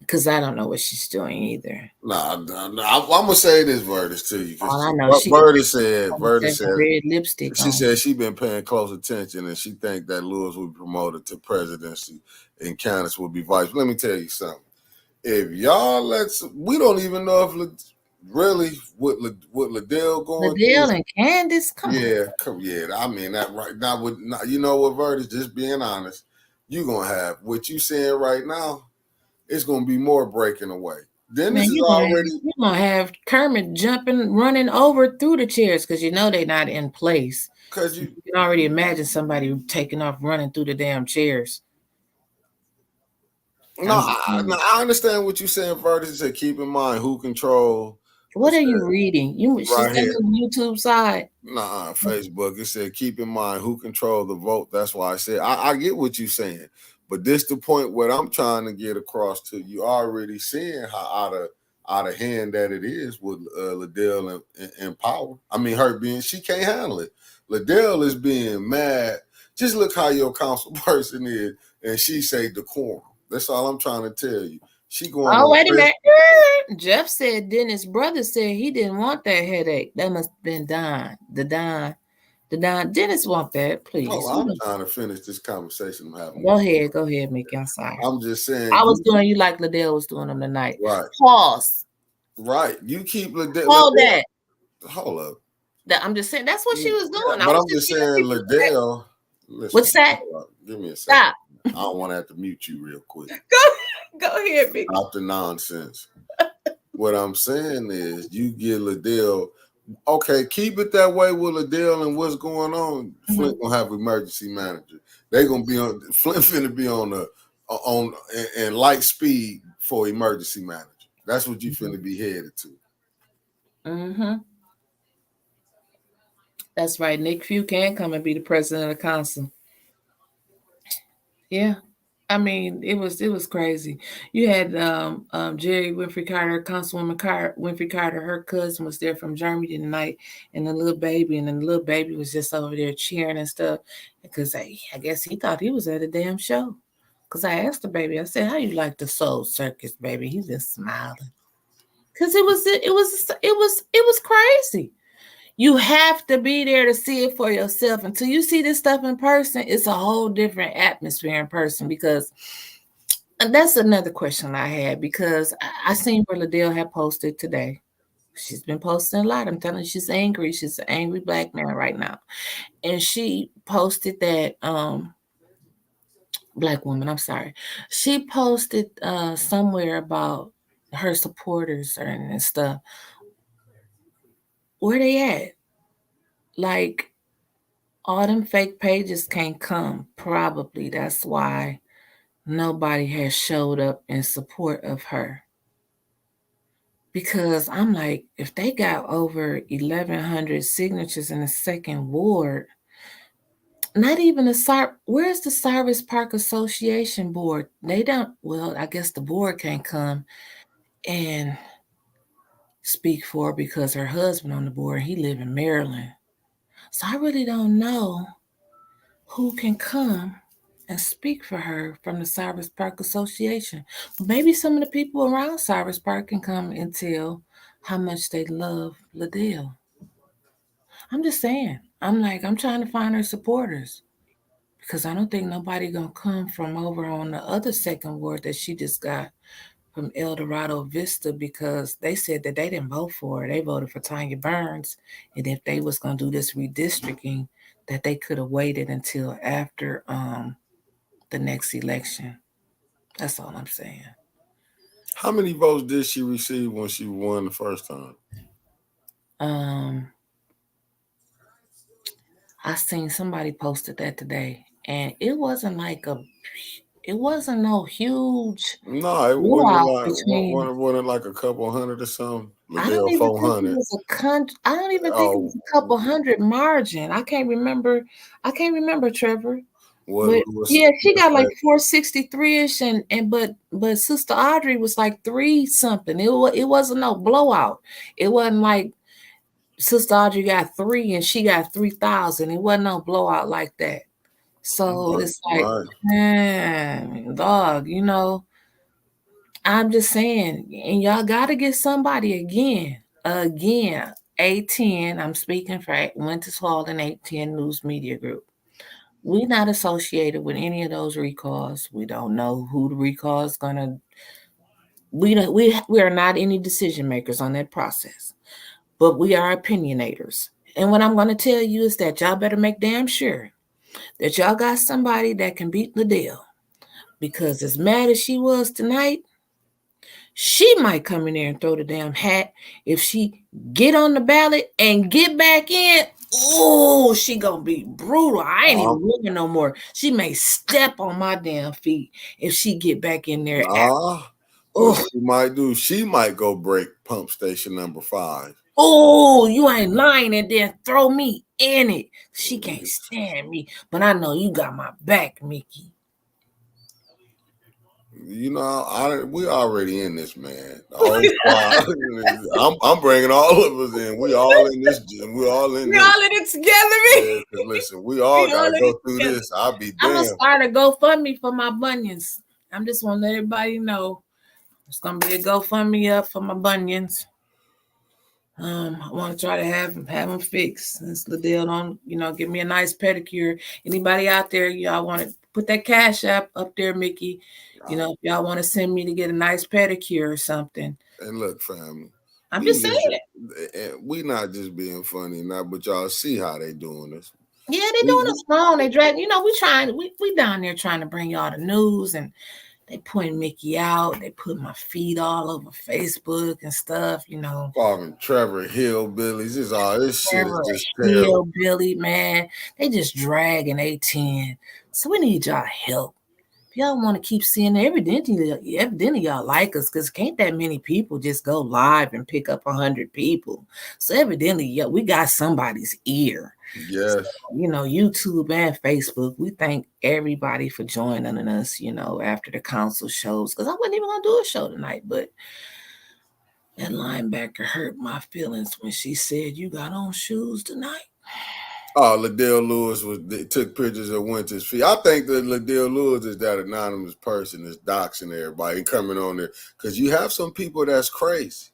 because I don't know what she's doing either.
Nah, I'm gonna say this, Vertus, to you.
All I know,
Vertus said
red lipstick.
She said she been paying close attention, and she think that Lewis will be promoted to presidency and Candace will be vice. Let me tell you something. if y'all we don't even know if really what Liddell going
Liddell
through.
and Candace, come on.
Yeah. I mean that right now. You know what, Vertus? Just being honest, you gonna have what you saying right now. It's gonna be more breaking away.
Man,
Dennis is already.
you're gonna have Kermit jumping, running over through the chairs because you know they're not in place.
Because
You can already imagine somebody taking off, running through the damn chairs.
No, I understand what you're saying, Vertus. You said keep in mind who control.
What are you reading? She's
Right
on
here.
the YouTube side.
Facebook. It said keep in mind who control the vote. That's why I said I get what you're saying, but this the point what I'm trying to get across to you. Already seeing how out of hand that it is with Liddell and Power. I mean, her being she can't handle it. Liddell is being mad. Just look how your council person is, and she say decorum. That's all I'm trying to tell you. She going.
Oh, wait a minute. Jeff said Dennis' brother said he didn't want that headache. That must have been Don. The Don. Dennis want that, please.
Oh, I'm trying to finish this conversation I'm having.
Go ahead, Mickey. I'm sorry.
I'm just saying.
I was doing you like Liddell was doing them tonight.
Right.
Pause.
Right. You keep Liddell.
Hold that.
Hold up.
I'm just saying that's what she was doing.
But I'm just saying Liddell.
Listen, what's that?
Give me a second.
Stop.
I don't want to have to mute you real quick.
Go ahead, Mickey.
Stop the nonsense. What I'm saying is you get Liddell. Okay, keep it that way with Liddell and what's going on. Flint gonna have emergency manager. They gonna be on Flint finna be on in light speed for emergency manager. That's what you finna be headed to.
Mm-hmm. That's right. Nick Few can come and be the president of the council. Yeah. I mean, it was crazy. You had Jerry Winfrey Carter, Councilwoman Winfrey Carter, her cousin was there from Germany tonight, and the little baby was just over there cheering and stuff. Because I guess he thought he was at a damn show. Because I asked the baby, I said, "How you like the Soul Circus, baby?" He's just smiling. Because it was crazy. You have to be there to see it for yourself. Until you see this stuff in person, it's a whole different atmosphere in person. Because and that's another question I had, because I seen where Liddell had posted today. She's been posting a lot. I'm telling you, she's angry. She's an angry Black man right now. And she posted that Black woman, I'm sorry. She posted somewhere about her supporters and stuff. Where they at? Like, all them fake pages can't come. Probably that's why nobody has showed up in support of her. Because I'm like, if they got over 1,100 signatures in the second ward, not even where's the Cyrus Park Association board? They don't, well, I guess the board can't come and speak for her because her husband on the board, he live in Maryland. So I really don't know who can come and speak for her from the Cyrus Park Association. But maybe some of the people around Cyrus Park can come and tell how much they love Liddell. I'm just saying. I'm trying to find her supporters. Because I don't think nobody gonna come from over on the other second ward that she just got from El Dorado Vista, because they said that they didn't vote for her. They voted for Tanya Burns. And if they was gonna do this redistricting, that they could have waited until after the next election. That's all I'm saying.
How many votes did she receive when she won the first time?
I seen somebody posted that today, and it wasn't no huge.
No, it wasn't like a couple hundred or something.
I don't even
400.
think it was I don't even think it was a couple hundred margin. I can't remember, Trevor. Yeah, she got like 463-ish, but Sister Audrey was like 3 something. It wasn't no blowout. It wasn't like Sister Audrey got 3 and she got 3,000. It wasn't no blowout like that. So it's like, man, dog, I'm just saying, and y'all got to get somebody again. 810. I'm speaking for Winters Hall and 810 News Media Group. We're not associated with any of those recalls. We don't know who the recall is going to we are not any decision makers on that process, but we are opinionators. And what I'm going to tell you is that y'all better make damn sure that y'all got somebody that can beat Liddell, because as mad as she was tonight, she might come in there and throw the damn hat. If she get on the ballot and get back in, oh, she gonna be brutal. I ain't even moving no more. She may step on my damn feet if she get back in there.
What she might do, she might go break pump station number 5.
Oh, you ain't lying, and then throw me in it. She can't stand me, but I know you got my back, Mickey.
You know, we already in this, man. The whole squad. I'm bringing all of us in. We all in this gym. We all in
it together, man.
Yeah, listen, we all gotta go through this. I'll be damned.
I'm gonna start a GoFundMe for my bunions. I'm just want to let everybody know it's gonna be a GoFundMe up for my bunions. I want to try to have them fixed. Since Liddell don't, give me a nice pedicure. Anybody out there, y'all want to put that cash up there, Mickey? If y'all want to send me to get a nice pedicure or something.
And look, family,
I'm just saying.
We not just being funny now, but y'all see how they doing this.
Yeah, they doing us wrong. They drag. We down there trying to bring y'all the news, and they point Mickey out. They put my feet all over Facebook and stuff,
Calling Trevor hillbillies. This shit is just terrible.
Hillbilly, man. They just dragging A10. So we need y'all help. If y'all want to keep seeing it, evidently y'all like us, because can't that many people just go live and pick up 100 people. So evidently, we got somebody's ear.
Yes.
So, YouTube and Facebook, we thank everybody for joining us, after the council shows, because I wasn't even going to do a show tonight, but that linebacker hurt my feelings when she said, "You got on shoes tonight."
Oh, Liddell Lewis took pictures of Winter's feet. I think that Liddell Lewis is that anonymous person that's doxing everybody and coming on there, because you have some people that's crazy.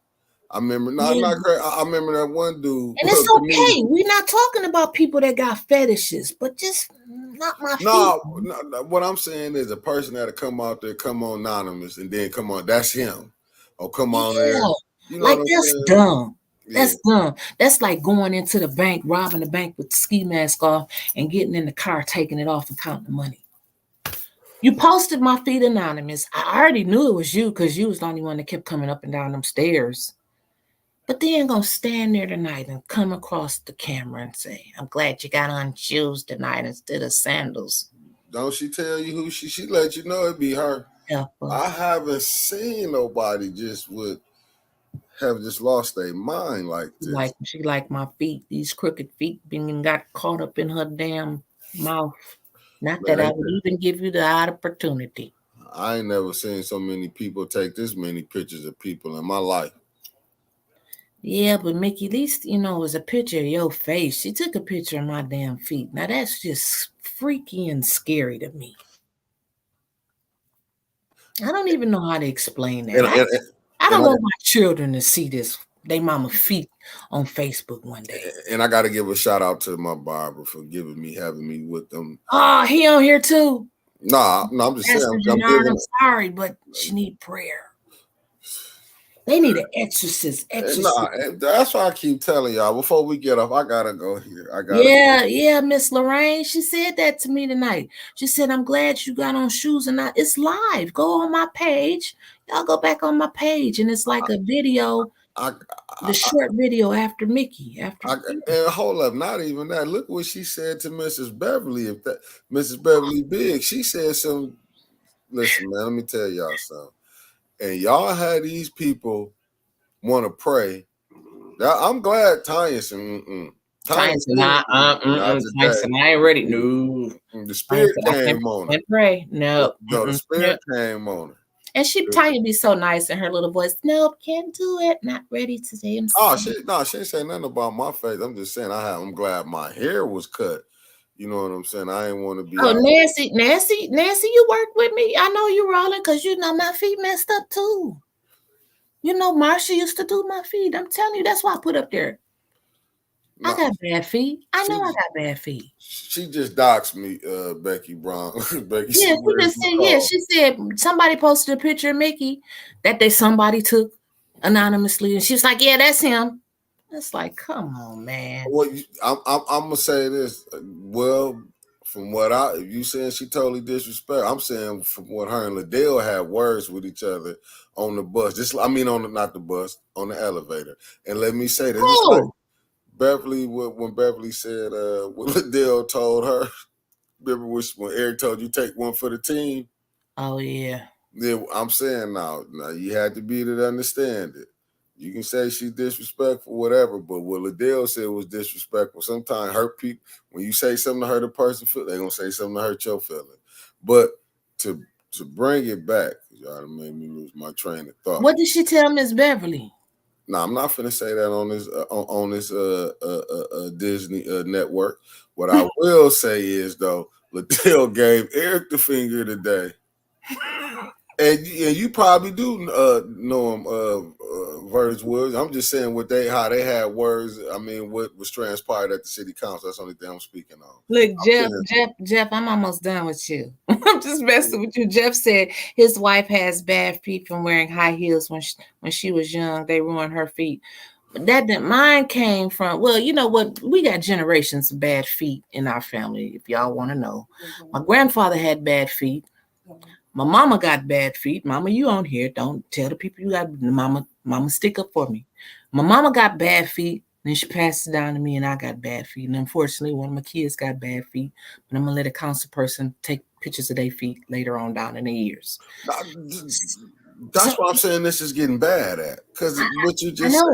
I remember, not crazy. I remember that one dude.
And it's okay. We're not talking about people that got fetishes, but just not my feet.
No, what I'm saying is a person that'll come out there, come on anonymous, and then come on, that's him. Or come on there.
That's dumb. That's dumb. That's like going into the bank, robbing the bank with the ski mask off, and getting in the car, taking it off and counting the money. You posted my feet anonymous. I already knew it was you, because you was the only one that kept coming up and down them stairs. But then gonna stand there tonight and come across the camera and say, "I'm glad you got on shoes tonight instead of sandals."
Don't she tell you who she let you know it be her?
Yeah.
I haven't seen nobody have just lost their mind like this.
She like my feet, these crooked feet, being got caught up in her damn mouth. Not that I would even give you the opportunity.
I ain't never seen so many people take this many pictures of people in my life.
Yeah, but Mickey, at least, it was a picture of your face. She took a picture of my damn feet. Now, that's just freaky and scary to me. I don't even know how to explain that. I don't want my children to see they mama feet on Facebook one day.
And I got to give a shout out to my barber for having me with them.
Oh, he on here too?
Nah, I'm just saying.
I'm sorry, but she need prayer. They need an exorcist.
That's why I keep telling y'all. Before we get off, I gotta go here.
Yeah, Miss Lorraine. She said that to me tonight. She said, "I'm glad you got on shoes and it's live. Go on my page. Y'all go back on my page, and it's like a video." The short video after Mickey.
And hold up, not even that. Look what she said to Mrs. Beverly. Mrs. Beverly Big, she said some. Listen, man, let me tell y'all something. And y'all had these people want to pray. I'm glad Tyson.
Tyson, I ain't ready. No,
the spirit came on her.
Pray. No,
the spirit came on her.
And Tanya be so nice in her little voice. Nope, can't do it. Not ready today.
She ain't saying nothing about my face. I'm just saying I'm glad my hair was cut. You know what I'm saying? I ain't want to be.
Oh, Nancy, you work with me. I know you rolling because my feet messed up too. Marsha used to do my feet. I'm telling you, that's why I put up there. I got bad feet. I know I
She,
got bad feet.
she just doxed me, Becky Brown. Becky
Yeah,
said,
she
"Where's
just
my
said, yeah,
call?"
she said somebody posted a picture of Mickey that somebody took anonymously, and she was like, yeah, that's him. It's like, come on, man.
Well, I'm gonna say this. Well, from what you saying, she totally disrespect. I'm saying from what her and Liddell had words with each other on the bus. Not the bus, on the elevator. And let me say this, just like
Oh,
Beverly, when Beverly said, what Liddell told her. Remember when Eric told you take one for the team?
oh yeah.
Yeah, I'm saying now you had to be there to understand it. You can say she's disrespectful, whatever, but what Liddell said was disrespectful. Sometimes hurt people. When you say something to hurt a person, they're gonna say something to hurt your feelings. But to bring it back, y'all made me lose my train of thought.
What did she tell Miss Beverly?
No, I'm not finna say that on this Disney network. What I will say is though, Liddell gave Eric the finger today. And you probably do know him, Verge Woods. I'm just saying how they had words. I mean, what was transpired at the city council. That's the only thing I'm speaking on.
Look,
I'm
Jeff, I'm almost done with you. I'm just messing with you. Jeff said his wife has bad feet from wearing high heels when she was young. They ruined her feet. Mine came from, well, you know what? We got generations of bad feet in our family, if y'all want to know. My grandfather had bad feet. My mama got bad feet. Mama, you on here. Don't tell the people you got. Mama, stick up for me. My mama got bad feet. Then she passed it down to me, and I got bad feet. And unfortunately, one of my kids got bad feet. But I'm going to let a council person take pictures of their feet later on down in the years.
That's why I'm saying this is getting bad at. Because what you just said.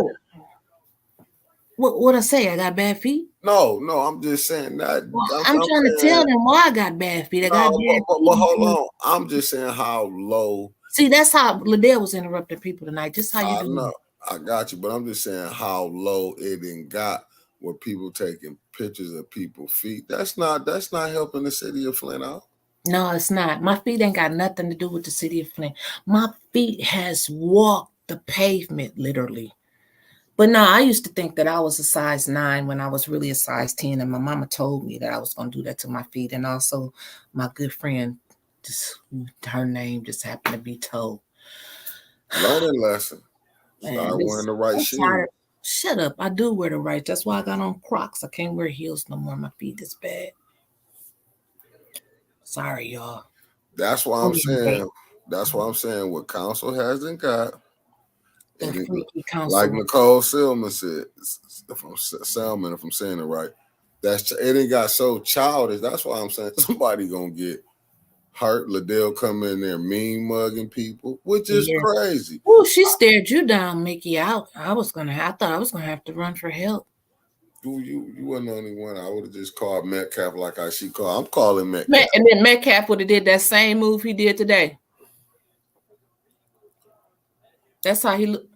What I say? I got bad feet?
No, I'm just saying that.
Well, I'm trying to tell them why I got bad feet. I got bad feet.
But hold on. I'm just saying how low.
See, that's how Liddell was interrupting people tonight. Just how you
I
do
know.
it.
I got you, but I'm just saying how low it done got where people taking pictures of people's feet. That's not helping the city of Flint out.
No, it's not. My feet ain't got nothing to do with the city of Flint. My feet has walked the pavement, literally. But no, I used to think that I was a size 9 when I was really a size 10. And my mama told me that I was going to do that to my feet. And also my good friend, her name just happened to be Toe.
Learning lesson. Start wearing the right shoes.
Shut up. I do wear the right. That's why I got on Crocs. I can't wear heels no more. My feet is bad. Sorry, y'all.
That's why I'm saying. That's why I'm saying what council hasn't got. Like Nicole Selman said, if I'm saying it right, it ain't got so childish. That's why I'm saying somebody gonna get hurt. Liddell come in there mean mugging people, which is crazy.
Oh, she stared you down, Mickey. I thought I was gonna have to run for help.
You wasn't the only one. I would have just called Metcalf like she called. I'm calling Metcalf.
And then Metcalf would have did that same move he did today. That's how he looked.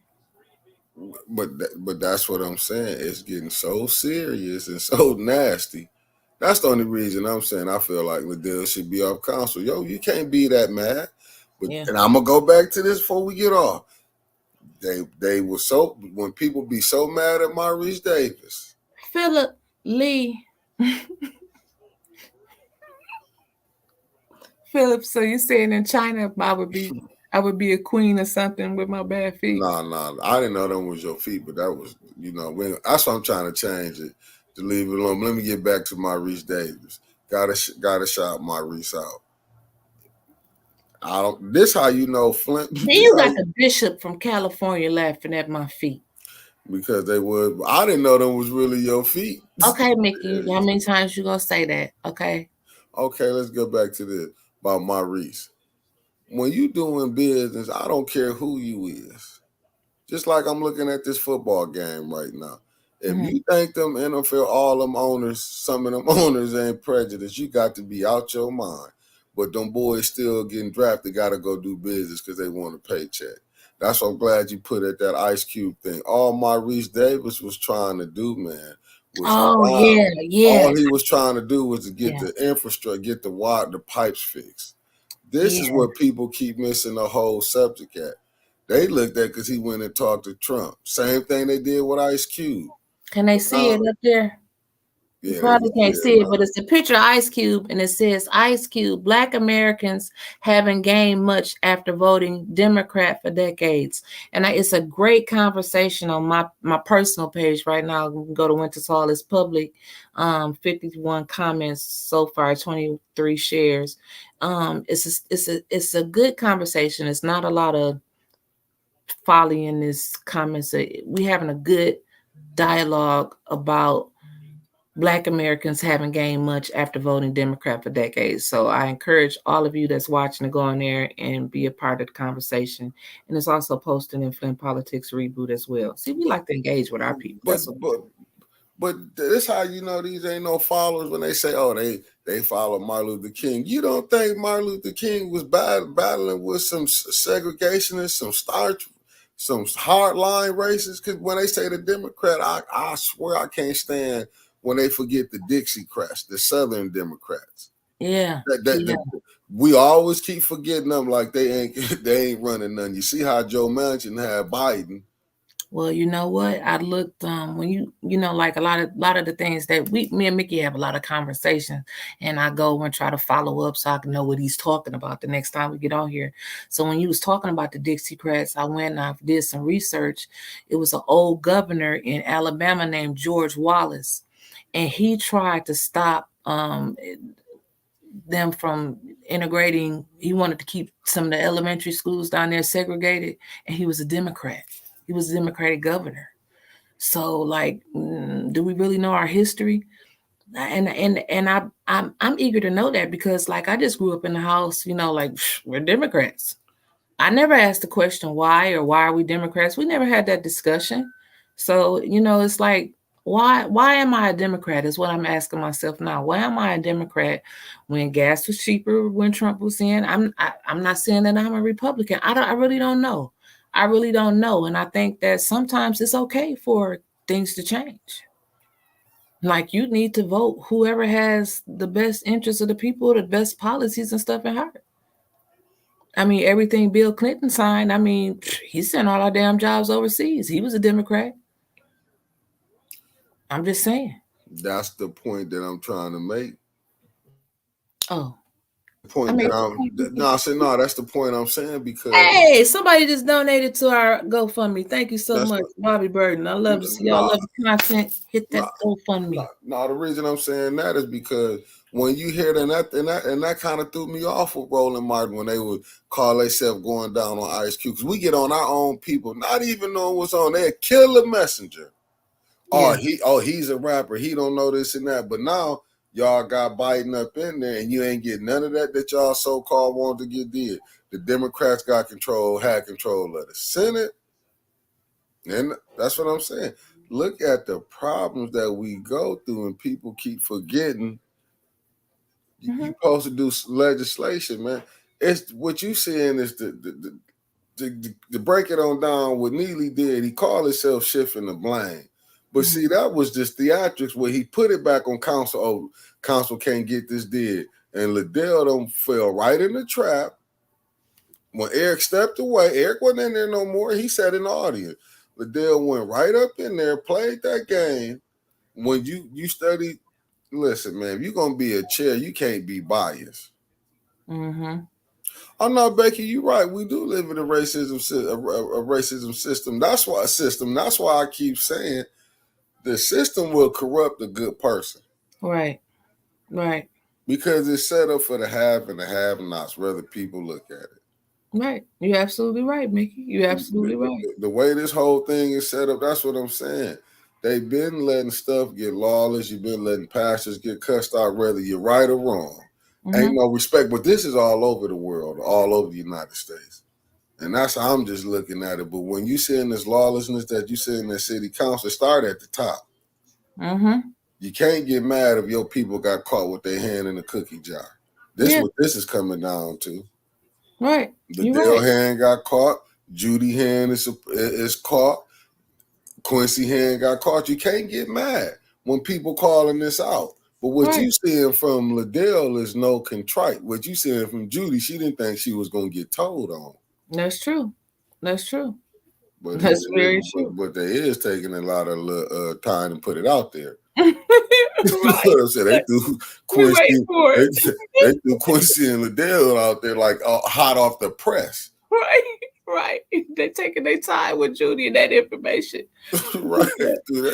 But that's what I'm saying. It's getting so serious and so nasty. That's the only reason I'm saying I feel like Liddell should be off council. Yo, you can't be that mad. But and I'm gonna go back to this before we get off. They were so when people be so mad at Maurice Davis.
Philip Lee. Philip, so you saying in China I would be a queen or something with my bad feet?
Nah. I didn't know them was your feet, but that was that's why I'm trying to change it to leave it alone. But let me get back to Maurice Davis. Gotta shout Maurice out. This how you know Flint.
You got the bishop from California laughing at my feet.
Because they would. I didn't know them was really your feet.
Okay, Mickey. How many times you gonna say that? Okay,
let's go back to this about Maurice. When you doing business, I don't care who you is. Just like I'm looking at this football game right now. If you think them NFL, all them owners, some of them owners ain't prejudiced, you got to be out your mind. But them boys still getting drafted, got to go do business because they want a paycheck. That's what I'm glad you put at that Ice Cube thing. All Maurice Davis was trying to do, man, was
All
he was trying to do was to get the infrastructure, get the water, the pipes fixed. This is what people keep missing the whole subject at. They looked at because he went and talked to Trump. Same thing they did with Ice Cube.
Can they see it up there? You
Yeah, they
probably
can see
can't
it
see it,
now.
but it's a picture of Ice Cube, and it says, Ice Cube, Black Americans haven't gained much after voting Democrat for decades. And it's a great conversation on my personal page right now. You can go to Winter's Hall. It's public. 51 comments so far, 23 shares. It's a good conversation. It's not a lot of folly in this comments. We having a good dialogue about Black Americans haven't gained much after voting Democrat for decades. So I encourage all of you that's watching to go in there and be a part of the conversation. And it's also posted in Flint Politics Reboot as well. See, we like to engage with our people.
But
That's what
but this how you know these ain't no followers when they say, oh, they follow Martin Luther King. You don't think Martin Luther King was battling with some segregationists, some hardline racists? Because when they say the Democrat, I swear I can't stand when they forget the Dixiecrats, the Southern Democrats.
yeah.
We always keep forgetting them like they ain't running none. You see how Joe Manchin had Biden.
Well, you know what? I looked when you know, like a lot of the things that me and Mickey have a lot of conversations, and I go and try to follow up so I can know what he's talking about the next time we get on here. So when you was talking about the Dixiecrats, I went and I did some research. It was an old governor in Alabama named George Wallace, and he tried to stop them from integrating. He wanted to keep some of the elementary schools down there segregated, and he was a Democrat. He was a Democratic governor. So, like, do we really know our history? And I'm eager to know that, because, like, I just grew up in the house, you know, like, we're Democrats. I never asked the question why are we Democrats. We never had that discussion. So, you know, it's like, why am I a Democrat is what I'm asking myself now. Why am I a Democrat when gas was cheaper when Trump was in? I'm not saying that I'm a Republican. I really don't know. I really don't know. And I think that sometimes it's okay for things to change. Like, you need to vote whoever has the best interests of the people, the best policies and stuff in heart. I mean, everything Bill Clinton signed, I mean, he sent all our damn jobs overseas. He was a Democrat. I'm just saying.
That's the point that I'm trying to make.
Oh,
The
I
point
mean,
that I said no. That's the point I'm saying because
hey, somebody just donated to our GoFundMe. Thank you so
that's
much, Bobby Burden. I love to see y'all
no,
love the content. Hit that GoFundMe.
no. The reason I'm saying that is because when you hear that kind of threw me off with Roland Martin when they would call themselves going down on Ice Cube, because we get on our own people, not even knowing what's on there, kill the messenger.
Yeah.
He's a rapper. He don't know this and that. But now y'all got Biden up in there, and you ain't getting none of that y'all so-called wanted to get did. The Democrats had control of the Senate, and that's what I'm saying. Look at the problems that we go through, and people keep forgetting.
Mm-hmm.
You supposed to do legislation, man. It's what you saying is to break it on down. What Neely did, he called himself shifting the blame. But see, that was just theatrics where he put it back on council. Oh, council can't get this did. And Liddell them fell right in the trap. When Eric stepped away, Eric wasn't in there no more. He sat in the audience. Liddell went right up in there, played that game. When you study, listen, man, if you're going to be a chair, you can't be biased.
Mm-hmm.
Oh no, Becky, you're right. We do live in a racism system. That's why I keep saying the system will corrupt a good person.
Right. Right.
Because it's set up for the have and the have-nots, whether people look at it.
Right. You're absolutely right, Mickey. You're absolutely right.
The way this whole thing is set up, that's what I'm saying. They've been letting stuff get lawless. You've been letting pastors get cussed out, whether you're right or wrong.
Mm-hmm.
Ain't no respect. But this is all over the world, all over the United States. And that's how I'm just looking at it. But when you see in this lawlessness that you see in the city council, start at the top.
Mm-hmm.
You can't get mad if your people got caught with their hand in a cookie jar. This is what this is coming down to.
Right.
The Dale hand got caught. Judy hand is caught. Quincy hand got caught. You can't get mad when people calling this out. But what you seeing from Liddell is no contrite. What you seeing from Judy, she didn't think she was going to get told on.
That's true. That's true.
But
That's very true.
but they is taking a lot of time to put it out there.
Right.
I'm saying? They threw
We wait
Quincy,
for
they,
it.
they threw Quincy and Liddell out there like hot off the press.
Right, right. They're taking their time with Judy and that information.
Right. They threw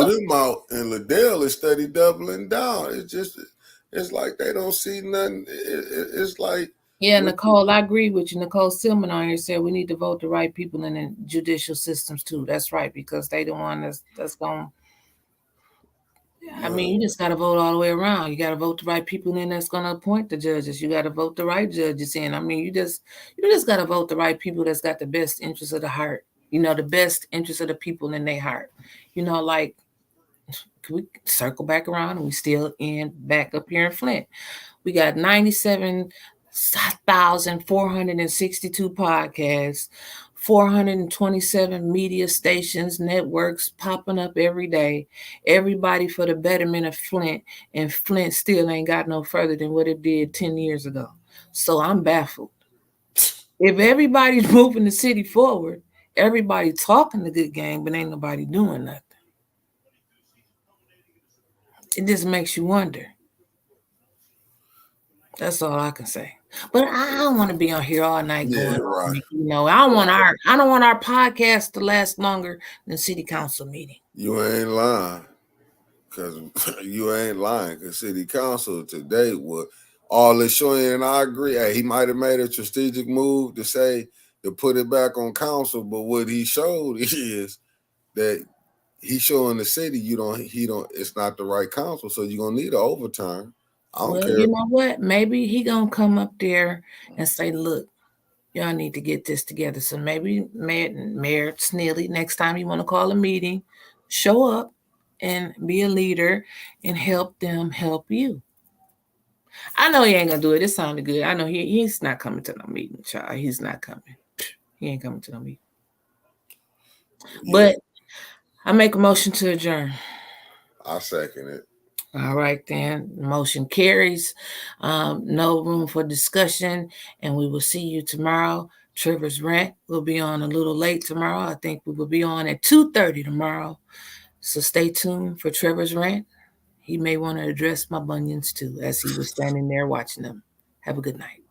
them out, and Liddell is steady doubling down. It's like they don't see nothing. It's like,
yeah, Nicole, I agree with you. Nicole Silman on here said we need to vote the right people in the judicial systems too. That's right, because they the one that's going. I mean, you just got to vote all the way around. You got to vote the right people in that's going to appoint the judges. You got to vote the right judges in. I mean, you just got to vote the right people that's got the best interest of the heart. You know, the best interest of the people in their heart. You know, like, can we circle back around and we still back up here in Flint? We got 97,462 podcasts, 427 media stations, networks popping up every day. Everybody for the betterment of Flint, and Flint still ain't got no further than what it did 10 years ago. So I'm baffled. If everybody's moving the city forward, everybody talking the good game, but ain't nobody doing nothing. It just makes you wonder. That's all I can say. But I don't want to be on here all night going.
right.
You know, I don't want our podcast to last longer than city council meeting.
You ain't lying, because you ain't lying. Because city council today would all this showing, and I agree. Hey, he might have made a strategic move to put it back on council, but what he showed is that he's showing the city it's not the right council, so you're gonna need an overtime. I don't care.
You know what? Maybe he gonna come up there and say, "Look, y'all need to get this together." So maybe Mayor Snilly, next time you want to call a meeting, show up and be a leader and help them help you. I know he ain't gonna do it. It sounded good. I know he's not coming to no meeting, child. He's not coming. He ain't coming to no meeting. Yeah. But I make a motion to adjourn.
I second it.
All right, then. Motion carries. No room for discussion, and we will see you tomorrow. Trevor's Rant will be on a little late tomorrow. I think we will be on at 2:30 tomorrow. So stay tuned for Trevor's Rant. He may want to address my bunions too, as he was standing there watching them. Have a good night.